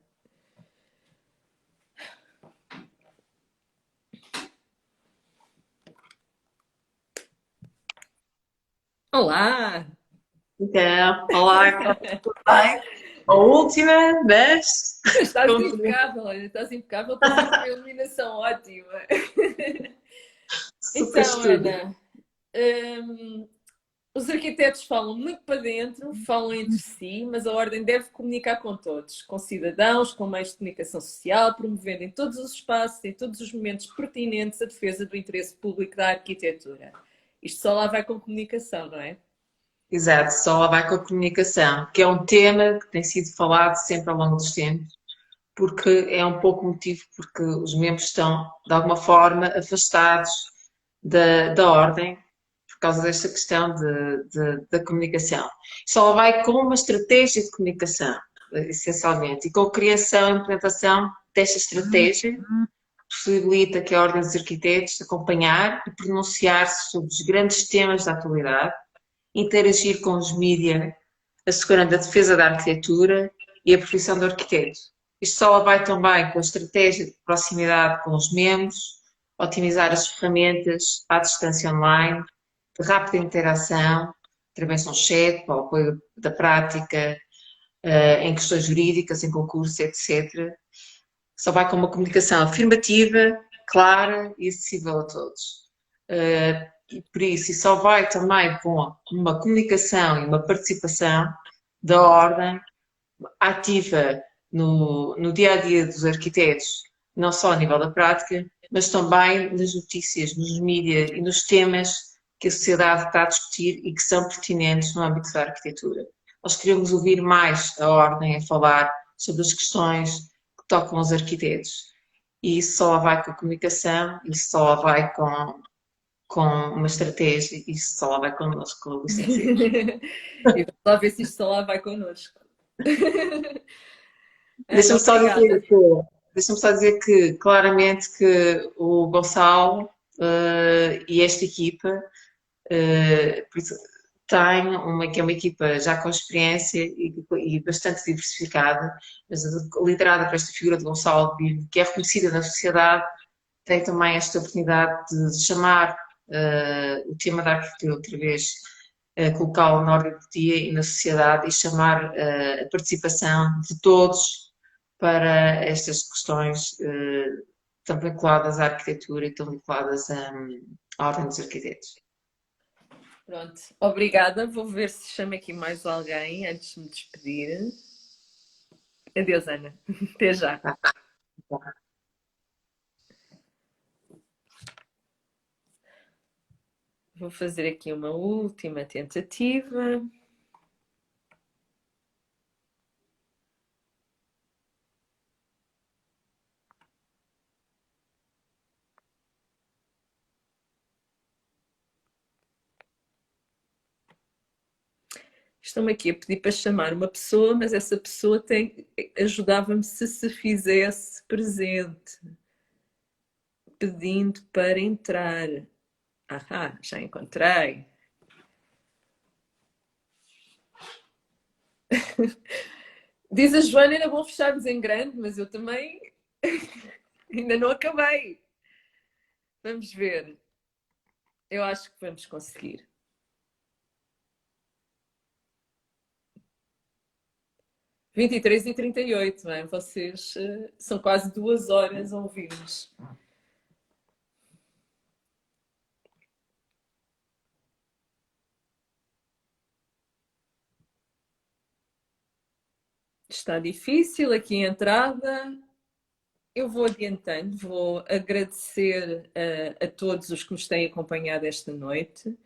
Speaker 1: Olá!
Speaker 6: Então, olá, tudo bem? A última, mas
Speaker 1: Estás impecável, olha, estás impecável, estás com uma iluminação ótima.
Speaker 6: super
Speaker 1: Então,
Speaker 6: estudo.
Speaker 1: Ana, os arquitetos falam muito para dentro, falam entre si, mas a Ordem deve comunicar com todos, com cidadãos, com meios de comunicação social, promovendo em todos os espaços, em todos os momentos pertinentes, a defesa do interesse público da arquitetura. Isto só lá vai com comunicação, não é?
Speaker 6: Exato, só lá vai com a comunicação, que é um tema que tem sido falado sempre ao longo dos tempos, porque é um pouco motivo porque os membros estão, de alguma forma, afastados da ordem por causa desta questão da comunicação. Só lá vai com uma estratégia de comunicação, essencialmente, e com a criação e implementação desta estratégia, possibilita que a Ordem dos Arquitetos acompanhar e pronunciar-se sobre os grandes temas da atualidade, interagir com os mídias, assegurando a defesa da arquitetura e a profissão do arquiteto. Isto só vai também com a estratégia de proximidade com os membros, otimizar as ferramentas à distância online, de rápida interação, através de um chat, para o apoio da prática, em questões jurídicas, em concursos, etc. Só vai com uma comunicação afirmativa, clara e acessível a todos. E por isso, e só vai também com uma comunicação e uma participação da ordem ativa no dia a dia dos arquitetos, não só a nível da prática, mas também nas notícias, nos mídias e nos temas que a sociedade está a discutir e que são pertinentes no âmbito da arquitetura. Nós queremos ouvir mais a ordem a falar sobre as questões que tocam os arquitetos. E isso só vai com a comunicação, isso só vai com uma estratégia, isso só vai connosco, com a licença.
Speaker 1: E vamos lá ver se isto só lá vai connosco.
Speaker 6: Deixa-me só
Speaker 1: obrigada.
Speaker 6: dizer que claramente que o Gonçalo e esta equipa que é uma equipa já com experiência e bastante diversificada, mas liderada por esta figura de Gonçalo Bibo, que é reconhecida na sociedade, tem também esta oportunidade de chamar o tema da arquitetura outra vez, colocá-lo na ordem do dia e na sociedade e chamar a participação de todos para estas questões tão vinculadas à arquitetura e tão vinculadas à ordem dos arquitetos.
Speaker 1: Pronto, obrigada. Vou ver se chamo aqui mais alguém antes de me despedir. Adeus, Ana. Até já. Vou fazer aqui uma última tentativa. Estão-me aqui a pedir para chamar uma pessoa, mas essa pessoa ajudava-me se fizesse presente, pedindo para entrar. Ah, já encontrei. Diz a Joana, era bom fecharmos em grande, mas eu também ainda não acabei. Vamos ver. Eu acho que vamos conseguir. 23h38, não é? Vocês são quase 2 horas a ouvir-nos. Está difícil aqui a entrada. eu vou adiantando, vou agradecer a todos os que nos têm acompanhado esta noite.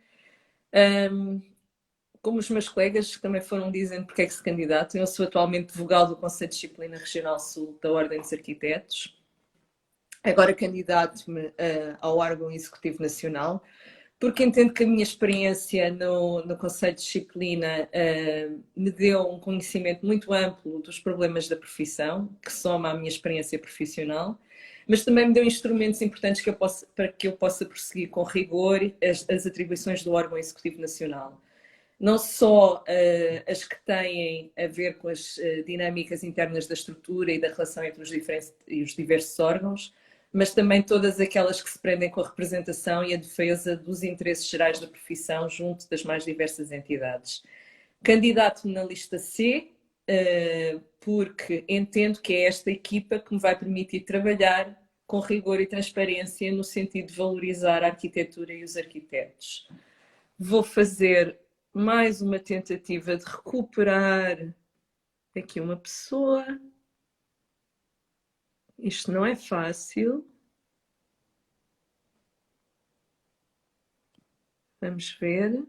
Speaker 1: Como os meus colegas que também foram dizendo porque é que se candidatam, eu sou atualmente vogal do Conselho de Disciplina Regional Sul da Ordem dos Arquitetos. Agora candidato-me ao órgão executivo nacional, porque entendo que a minha experiência no Conselho de Disciplina me deu um conhecimento muito amplo dos problemas da profissão, que soma à minha experiência profissional, mas também me deu instrumentos importantes para que eu possa prosseguir com rigor as atribuições do órgão executivo nacional. Não só as que têm a ver com as dinâmicas internas da estrutura e da relação entre os diversos órgãos, mas também todas aquelas que se prendem com a representação e a defesa dos interesses gerais da profissão junto das mais diversas entidades. Candidato-me na lista C, porque entendo que é esta equipa que me vai permitir trabalhar com rigor e transparência no sentido de valorizar a arquitetura e os arquitetos. Vou fazer mais uma tentativa de recuperar aqui uma pessoa. Isto não é fácil. Vamos ver.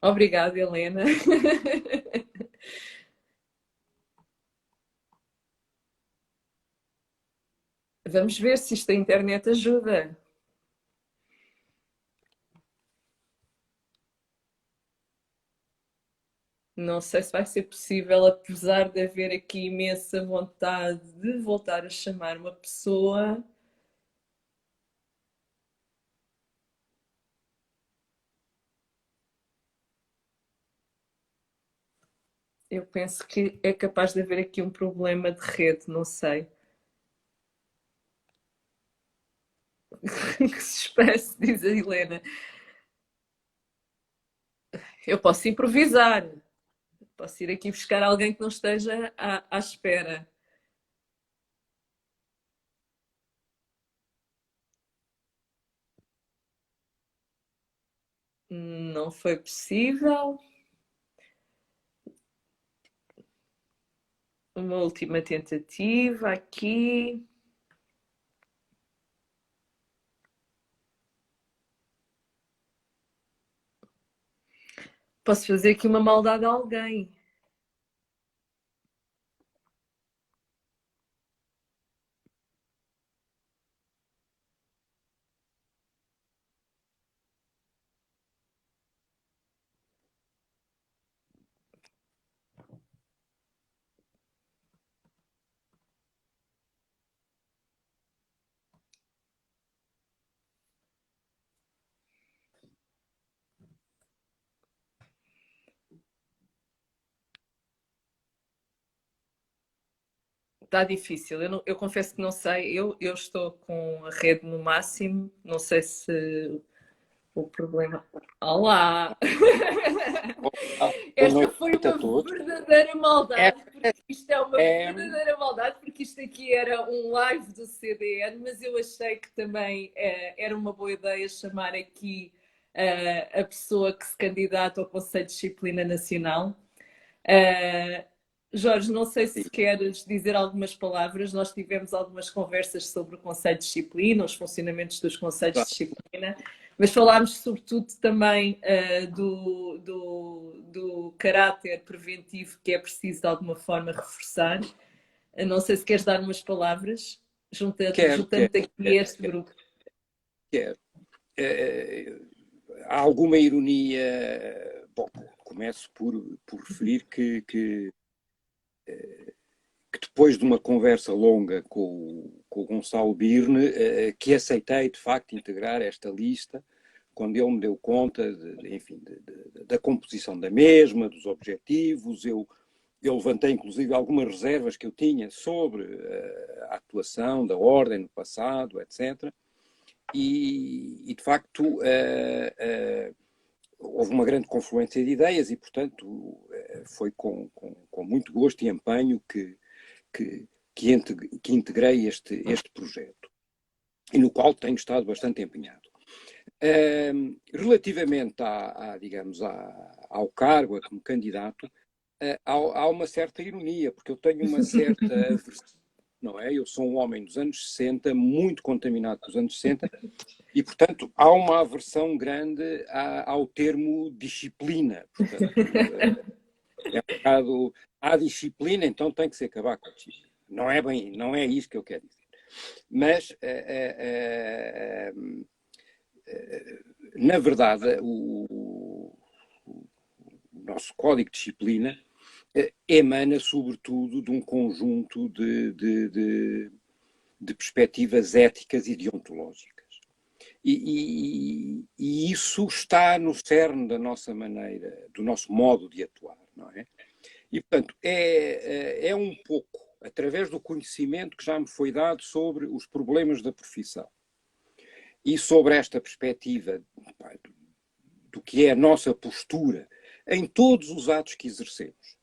Speaker 1: Obrigada, Helena. Vamos ver se isto da internet ajuda. Não sei se vai ser possível, apesar de haver aqui imensa vontade de voltar a chamar uma pessoa. Eu penso que é capaz de haver aqui um problema de rede, não sei. Que suspense, diz a Helena. Eu posso improvisar. Posso ir aqui buscar alguém que não esteja à espera. Não foi possível. Uma última tentativa aqui. Posso fazer aqui uma maldade a alguém. Está difícil. Eu confesso que não sei. Eu estou com a rede no máximo. Não sei se o problema. Olá!
Speaker 7: Boa
Speaker 1: Esta
Speaker 7: noite
Speaker 1: foi
Speaker 7: a
Speaker 1: uma
Speaker 7: todos.
Speaker 1: verdadeira maldade, porque isto é uma
Speaker 7: É,
Speaker 1: verdadeira maldade, porque isto aqui era um live do CDN, mas eu achei que também era uma boa ideia chamar aqui a pessoa que se candidata ao Conselho de Disciplina Nacional. Jorge, não sei se queres dizer algumas palavras. Nós tivemos algumas conversas sobre o Conselho de Disciplina, os funcionamentos dos Conselhos de Disciplina, mas falámos sobretudo também do caráter preventivo que é preciso de alguma forma reforçar. Não sei se queres dar umas palavras, juntando-te aqui a este grupo.
Speaker 7: quero. Há alguma ironia. Bom, começo por referir que depois de uma conversa longa com o Gonçalo Birne, que aceitei de facto integrar esta lista, quando ele me deu conta da composição da mesma, dos objetivos. Eu levantei inclusive algumas reservas que eu tinha sobre a atuação da Ordem no passado, etc. E de facto houve uma grande confluência de ideias e, portanto, foi com muito gosto e empenho que integrei este projeto, e no qual tenho estado bastante empenhado. Relativamente digamos, ao cargo, como candidato, há uma certa ironia, porque eu tenho uma certa aversão, não é? Eu sou um homem dos anos 60, muito contaminado pelos anos 60, e, portanto, há uma aversão grande ao termo disciplina. Portanto, é um bocado, há disciplina, então tem que se acabar com a disciplina. Não é isso que eu quero dizer. Mas, na verdade, o nosso código de disciplina emana, sobretudo, de um conjunto de perspectivas éticas e deontológicas. E isso está no cerne da nossa maneira, do nosso modo de atuar, não é? E, portanto, é um pouco através do conhecimento que já me foi dado sobre os problemas da profissão e sobre esta perspectiva do que é a nossa postura em todos os atos que exercemos,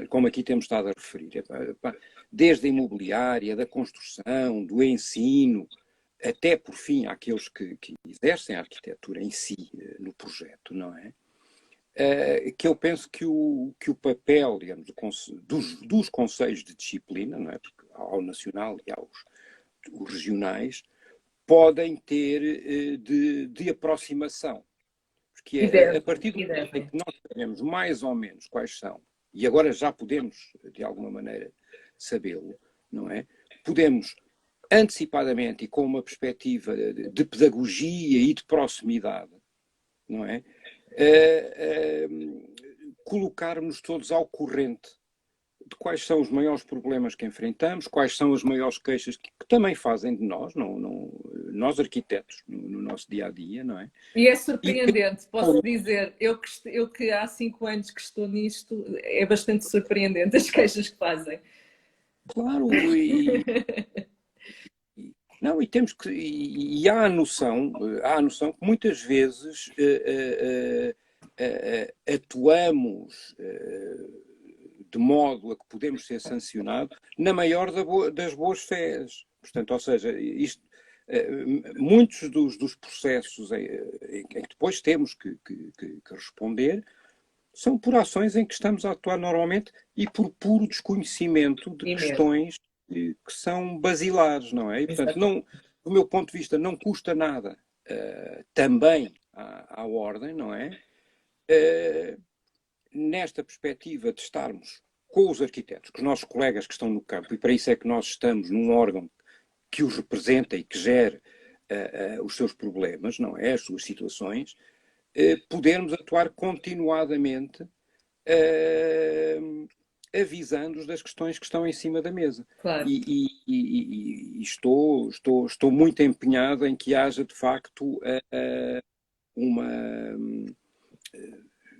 Speaker 7: como aqui temos estado a referir, desde a imobiliária, da construção, do ensino, até, por fim, àqueles que exercem a arquitetura em si, no projeto, não é? Que eu penso que o papel, digamos, dos conselhos de disciplina, não é? Porque ao nacional e os regionais, podem ter de aproximação. Porque a partir do momento em que nós sabemos mais ou menos quais são, e agora já podemos, de alguma maneira, sabê-lo, não é? Podemos antecipadamente e com uma perspectiva de pedagogia e de proximidade, não é? Colocarmos todos ao corrente de quais são os maiores problemas que enfrentamos, quais são as maiores queixas que também fazem de nós, nós arquitetos, no nosso dia-a-dia, não é?
Speaker 1: E é surpreendente, posso dizer, eu que há 5 anos que estou nisto, é bastante surpreendente as queixas que fazem.
Speaker 7: Claro, não, e temos que. E há a noção que muitas vezes atuamos de modo a que podemos ser sancionados na maior das boas fés. Portanto, ou seja, muitos dos processos em que depois temos que responder são por ações em que estamos a atuar normalmente e por puro desconhecimento de questões que são basilares, não é? E, portanto, do meu ponto de vista, não custa nada também à ordem, não é? Nesta perspectiva de estarmos com os arquitetos, com os nossos colegas que estão no campo, e para isso é que nós estamos num órgão que os representa e que gere os seus problemas, não é? As suas situações, podermos atuar continuadamente avisando-os das questões que estão em cima da mesa.
Speaker 1: Claro.
Speaker 7: E estou muito empenhado em que haja, de facto,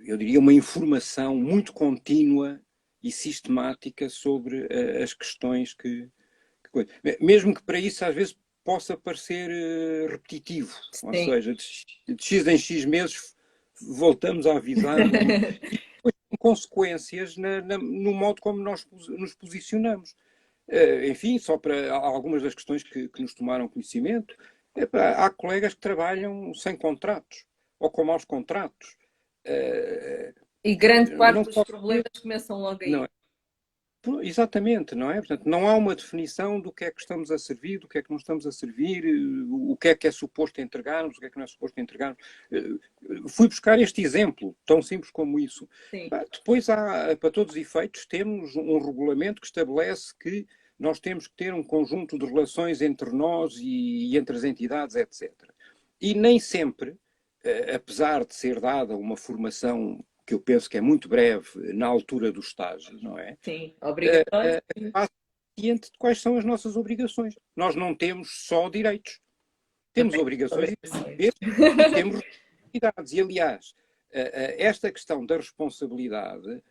Speaker 7: eu diria, uma informação muito contínua e sistemática sobre as questões mesmo que para isso às vezes possa parecer repetitivo. Sim. Ou seja, de X em X meses voltamos a avisar e depois tem consequências no modo como nós nos posicionamos. Enfim, só para algumas das questões que nos tomaram conhecimento, há colegas que trabalham sem contratos ou com maus contratos.
Speaker 1: E grande parte dos problemas começam logo aí.
Speaker 7: Não, exatamente, não é? Portanto, não há uma definição do que é que estamos a servir, do que é que não estamos a servir, o que é suposto entregarmos, o que é que não é suposto entregarmos. Fui buscar este exemplo, tão simples como isso. Depois, para todos os efeitos, temos um regulamento que estabelece que nós temos que ter um conjunto de relações entre nós e entre as entidades, etc. E nem sempre, apesar de ser dada uma formação que eu penso que é muito breve, na altura do estágio, não é?
Speaker 1: Sim, obrigatório.
Speaker 7: Ciente de quais são as nossas obrigações. Nós não temos só direitos. Temos obrigações e temos responsabilidades. E, aliás, esta questão da responsabilidade,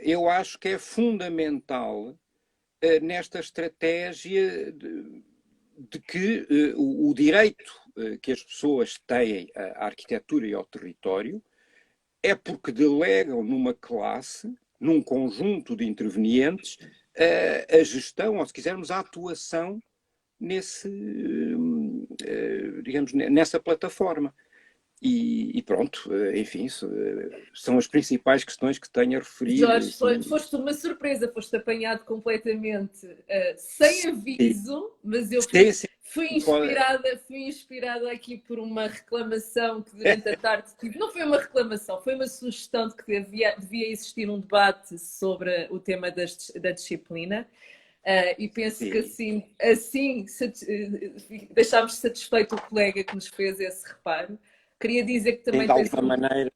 Speaker 7: eu acho que é fundamental nesta estratégia de que o direito que as pessoas têm à arquitetura e ao território é porque delegam numa classe, num conjunto de intervenientes, a gestão, ou se quisermos, a atuação digamos, nessa plataforma. E pronto, enfim, são as principais questões que tenho a referir.
Speaker 1: Jorge,
Speaker 7: Assim.
Speaker 1: foste uma surpresa, foste apanhado completamente sem aviso, mas eu
Speaker 7: Sim, sim.
Speaker 1: fui inspirada aqui por uma reclamação que durante a tarde tive. Não foi uma reclamação, foi uma sugestão de que devia existir um debate sobre o tema da disciplina. E penso
Speaker 7: Sim.
Speaker 1: que assim deixámos satisfeito o colega que nos fez esse reparo. Queria dizer que também
Speaker 7: de alguma maneira.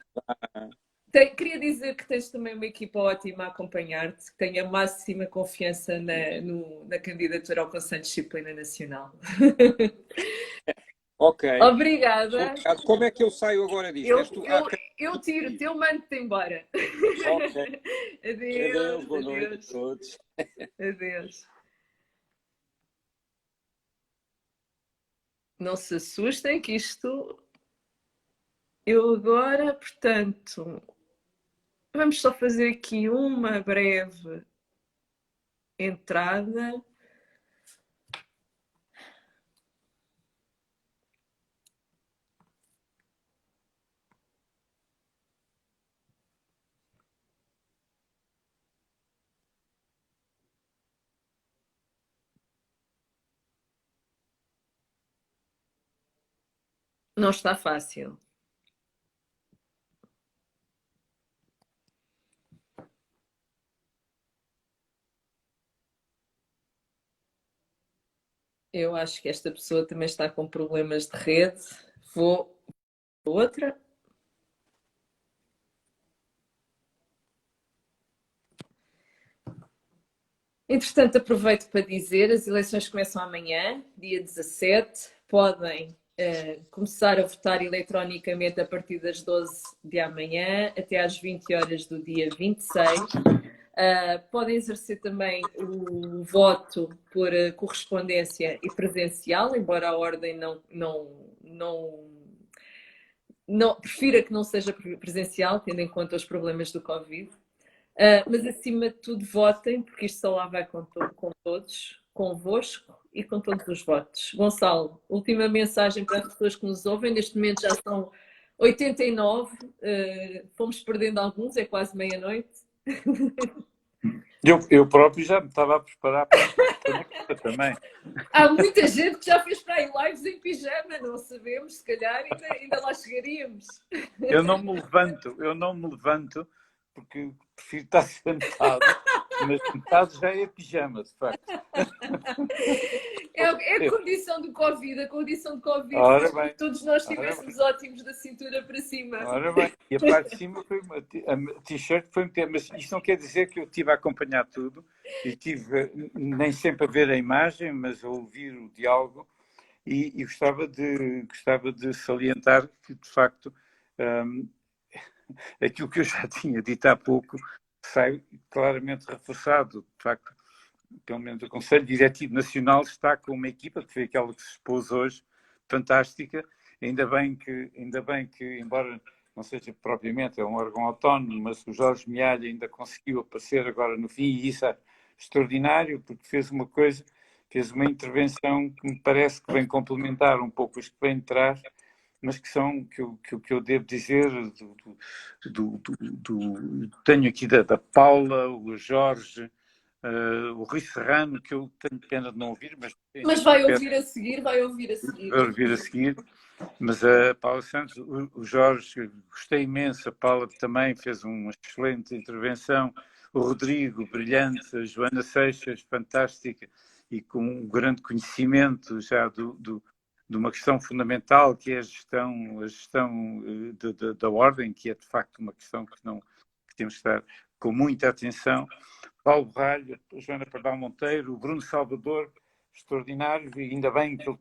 Speaker 1: Queria dizer que tens também uma equipa ótima a acompanhar-te, que tenho a máxima confiança na candidatura ao Conselho de Disciplina Nacional.
Speaker 7: Ok.
Speaker 1: Obrigada.
Speaker 7: Como é que eu saio agora disto?
Speaker 1: Eu tiro-te, eu mando-te embora.
Speaker 7: Ok.
Speaker 1: Adeus.
Speaker 7: Boa noite a todos.
Speaker 1: Adeus. Não se assustem que isto... Eu agora, portanto... Vamos só fazer aqui uma breve entrada. Não está fácil. Eu acho que esta pessoa também está com problemas de rede. Vou para outra. Entretanto, aproveito para dizer, as eleições começam amanhã, dia 17. Podem começar a votar eleitronicamente a partir das 12 de amanhã até às 20 horas do dia 26. Podem exercer também o voto por correspondência e presencial, embora a ordem não prefira que não seja presencial, tendo em conta os problemas do Covid. Mas acima de tudo votem, porque isto só lá vai com todos, convosco e com todos os votos. Gonçalo, última mensagem para as pessoas que nos ouvem. Neste momento já são 89, fomos perdendo alguns, é quase meia-noite.
Speaker 8: Eu próprio já me estava a preparar para também.
Speaker 1: Há muita gente que já fez para aí lives em pijama, não sabemos, se calhar ainda lá chegaríamos.
Speaker 8: Eu não me levanto porque prefiro estar sentado, mas sentado já é pijama, de facto.
Speaker 1: É a condição do Covid,
Speaker 8: Ora bem,
Speaker 1: todos nós estivéssemos ótimos da cintura para cima.
Speaker 8: Ora bem, e a parte de cima foi a t-shirt foi muito, mas isto não quer dizer que eu estive a acompanhar tudo e tive nem sempre a ver a imagem, mas a ouvir o diálogo e gostava de salientar que de facto aquilo que eu já tinha dito há pouco sai claramente reforçado. De facto, pelo menos o Conselho Diretivo Nacional está com uma equipa, que foi aquela que se expôs hoje, fantástica. Ainda bem que, embora não seja propriamente um órgão autónomo, mas o Jorge Mealha ainda conseguiu aparecer agora no fim, e isso é extraordinário, porque fez uma intervenção que me parece que vem complementar um pouco isto que vem de trás, mas que eu devo dizer, tenho aqui da Paula, o Jorge, o Rui Serrano, que eu tenho pena de não ouvir,
Speaker 1: mas vai ouvir a seguir.
Speaker 8: Vai ouvir a seguir, mas a Paula Santos, o Jorge, gostei imenso, a Paula também fez uma excelente intervenção, o Rodrigo, brilhante, a Joana Seixas, fantástica, e com um grande conhecimento já de uma questão fundamental, que é a gestão da ordem, que é de facto uma questão que temos que estar com muita atenção. Paulo Borralho, a Joana Pardal Monteiro, o Bruno Salvador, extraordinário, e ainda bem que ele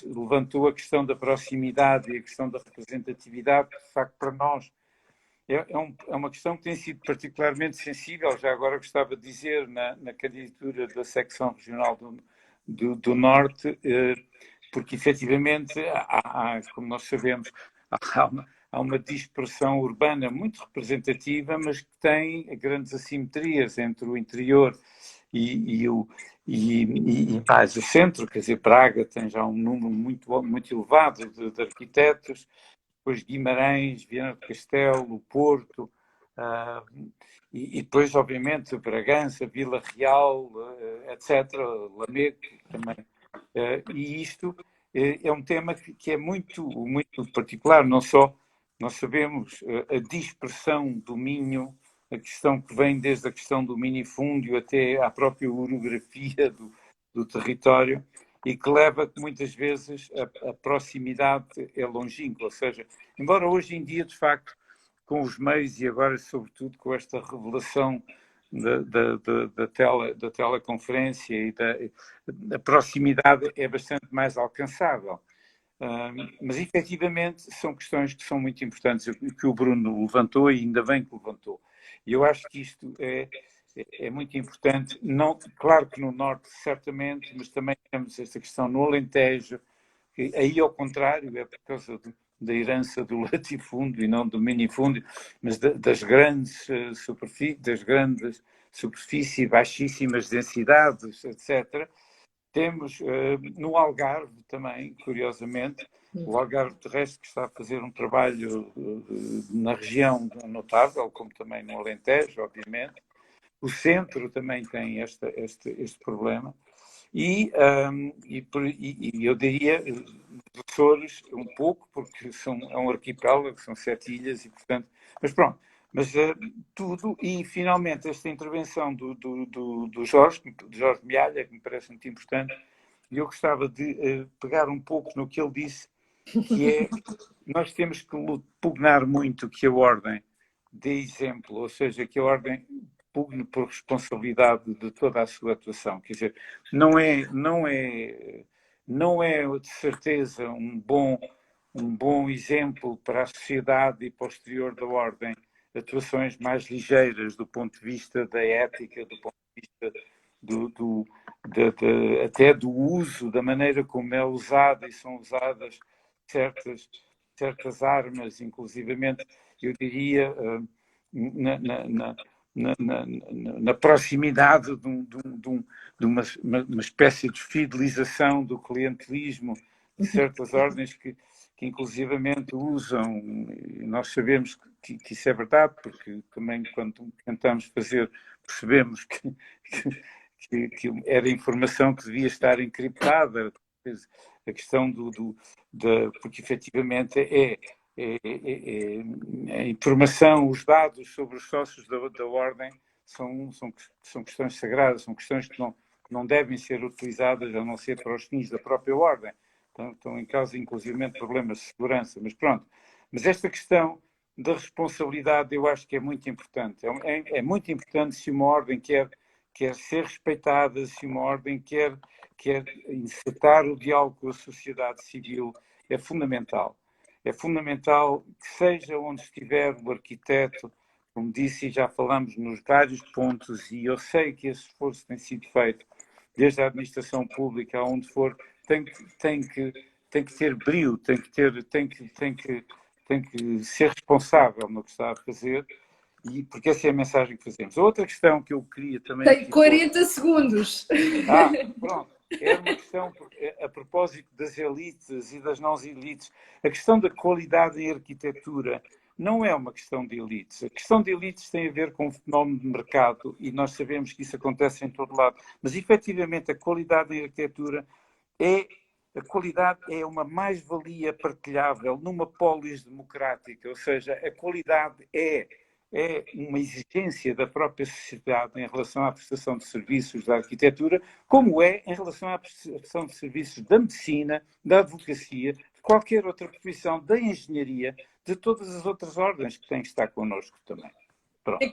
Speaker 8: levantou a questão da proximidade e a questão da representatividade, que de facto para nós é uma questão que tem sido particularmente sensível. Já agora gostava de dizer, na candidatura da secção regional do Norte, porque efetivamente, como nós sabemos, há uma dispersão urbana muito representativa, mas que tem grandes assimetrias entre o interior e o centro. Quer dizer, Braga tem já um número muito elevado de arquitetos, depois Guimarães, Viana do Castelo, Porto, e depois, obviamente, Bragança, Vila Real, etc., Lamego também. E isto é um tema que é muito, muito particular, não só nós sabemos a dispersão do Minho, a questão que vem desde a questão do minifúndio até à própria orografia do território, e que leva que muitas vezes a proximidade é longínqua, ou seja, embora hoje em dia, de facto, com os meios e agora, sobretudo, com esta revelação da teleconferência e da proximidade é bastante mais alcançável. Mas, efetivamente, são questões que são muito importantes, que o Bruno levantou e ainda bem que levantou. E eu acho que isto é muito importante, não, claro que no Norte, certamente, mas também temos esta questão no Alentejo, que aí, ao contrário, é por causa da herança do latifúndio e não do minifúndio, mas das grandes superfícies, baixíssimas densidades, etc. Temos no Algarve também, curiosamente, o Algarve Terrestre, que está a fazer um trabalho na região notável, como também no Alentejo, obviamente. O centro também tem este problema. E eu diria, os Açores, um pouco, porque é um arquipélago, são 7 ilhas, e portanto. Mas pronto, mas tudo. E finalmente, esta intervenção do Jorge Mialha, que me parece muito importante, e eu gostava de pegar um pouco no que ele disse, que é: nós temos que pugnar muito que a Ordem dê exemplo, ou seja, que a Ordem pugne por responsabilidade de toda a sua atuação. Quer dizer, não é de certeza um bom exemplo para a sociedade e para o exterior da Ordem atuações mais ligeiras do ponto de vista da ética, do ponto de vista até do uso, da maneira como é usada e são usadas certas armas, inclusivamente, eu diria, na proximidade de uma espécie de fidelização do clientelismo de certas ordens que inclusivamente usam, e nós sabemos que isso é verdade, porque também quando tentamos fazer, percebemos que era informação que devia estar encriptada, a questão porque efetivamente a informação, os dados sobre os sócios da Ordem são questões sagradas, são questões que não devem ser utilizadas a não ser para os fins da própria Ordem. Estão em causa, inclusivamente, problemas de segurança. Mas pronto. Mas esta questão da responsabilidade eu acho que é muito importante. É muito importante se uma Ordem quer ser respeitada, se uma Ordem quer incitar o diálogo com a sociedade civil, é fundamental. É fundamental que seja onde estiver o arquiteto, como disse, e já falamos nos vários pontos, e eu sei que esse esforço tem sido feito desde a administração pública, aonde for, tem que ter brio, tem que ser responsável no que está a fazer, e porque essa é a mensagem que fazemos. Outra questão que eu queria também...
Speaker 1: Tem 40 segundos.
Speaker 8: Pronto. É uma questão, a propósito das elites e das não-elites, a questão da qualidade em arquitetura não é uma questão de elites. A questão de elites tem a ver com o fenómeno de mercado, e nós sabemos que isso acontece em todo lado. Mas, efetivamente, a qualidade em arquitetura a qualidade é uma mais-valia partilhável numa polis democrática, ou seja, a qualidade é uma exigência da própria sociedade em relação à prestação de serviços da arquitetura, como é em relação à prestação de serviços da medicina, da advocacia, de qualquer outra profissão, da engenharia, de todas as outras ordens que têm que estar connosco também. Pronto.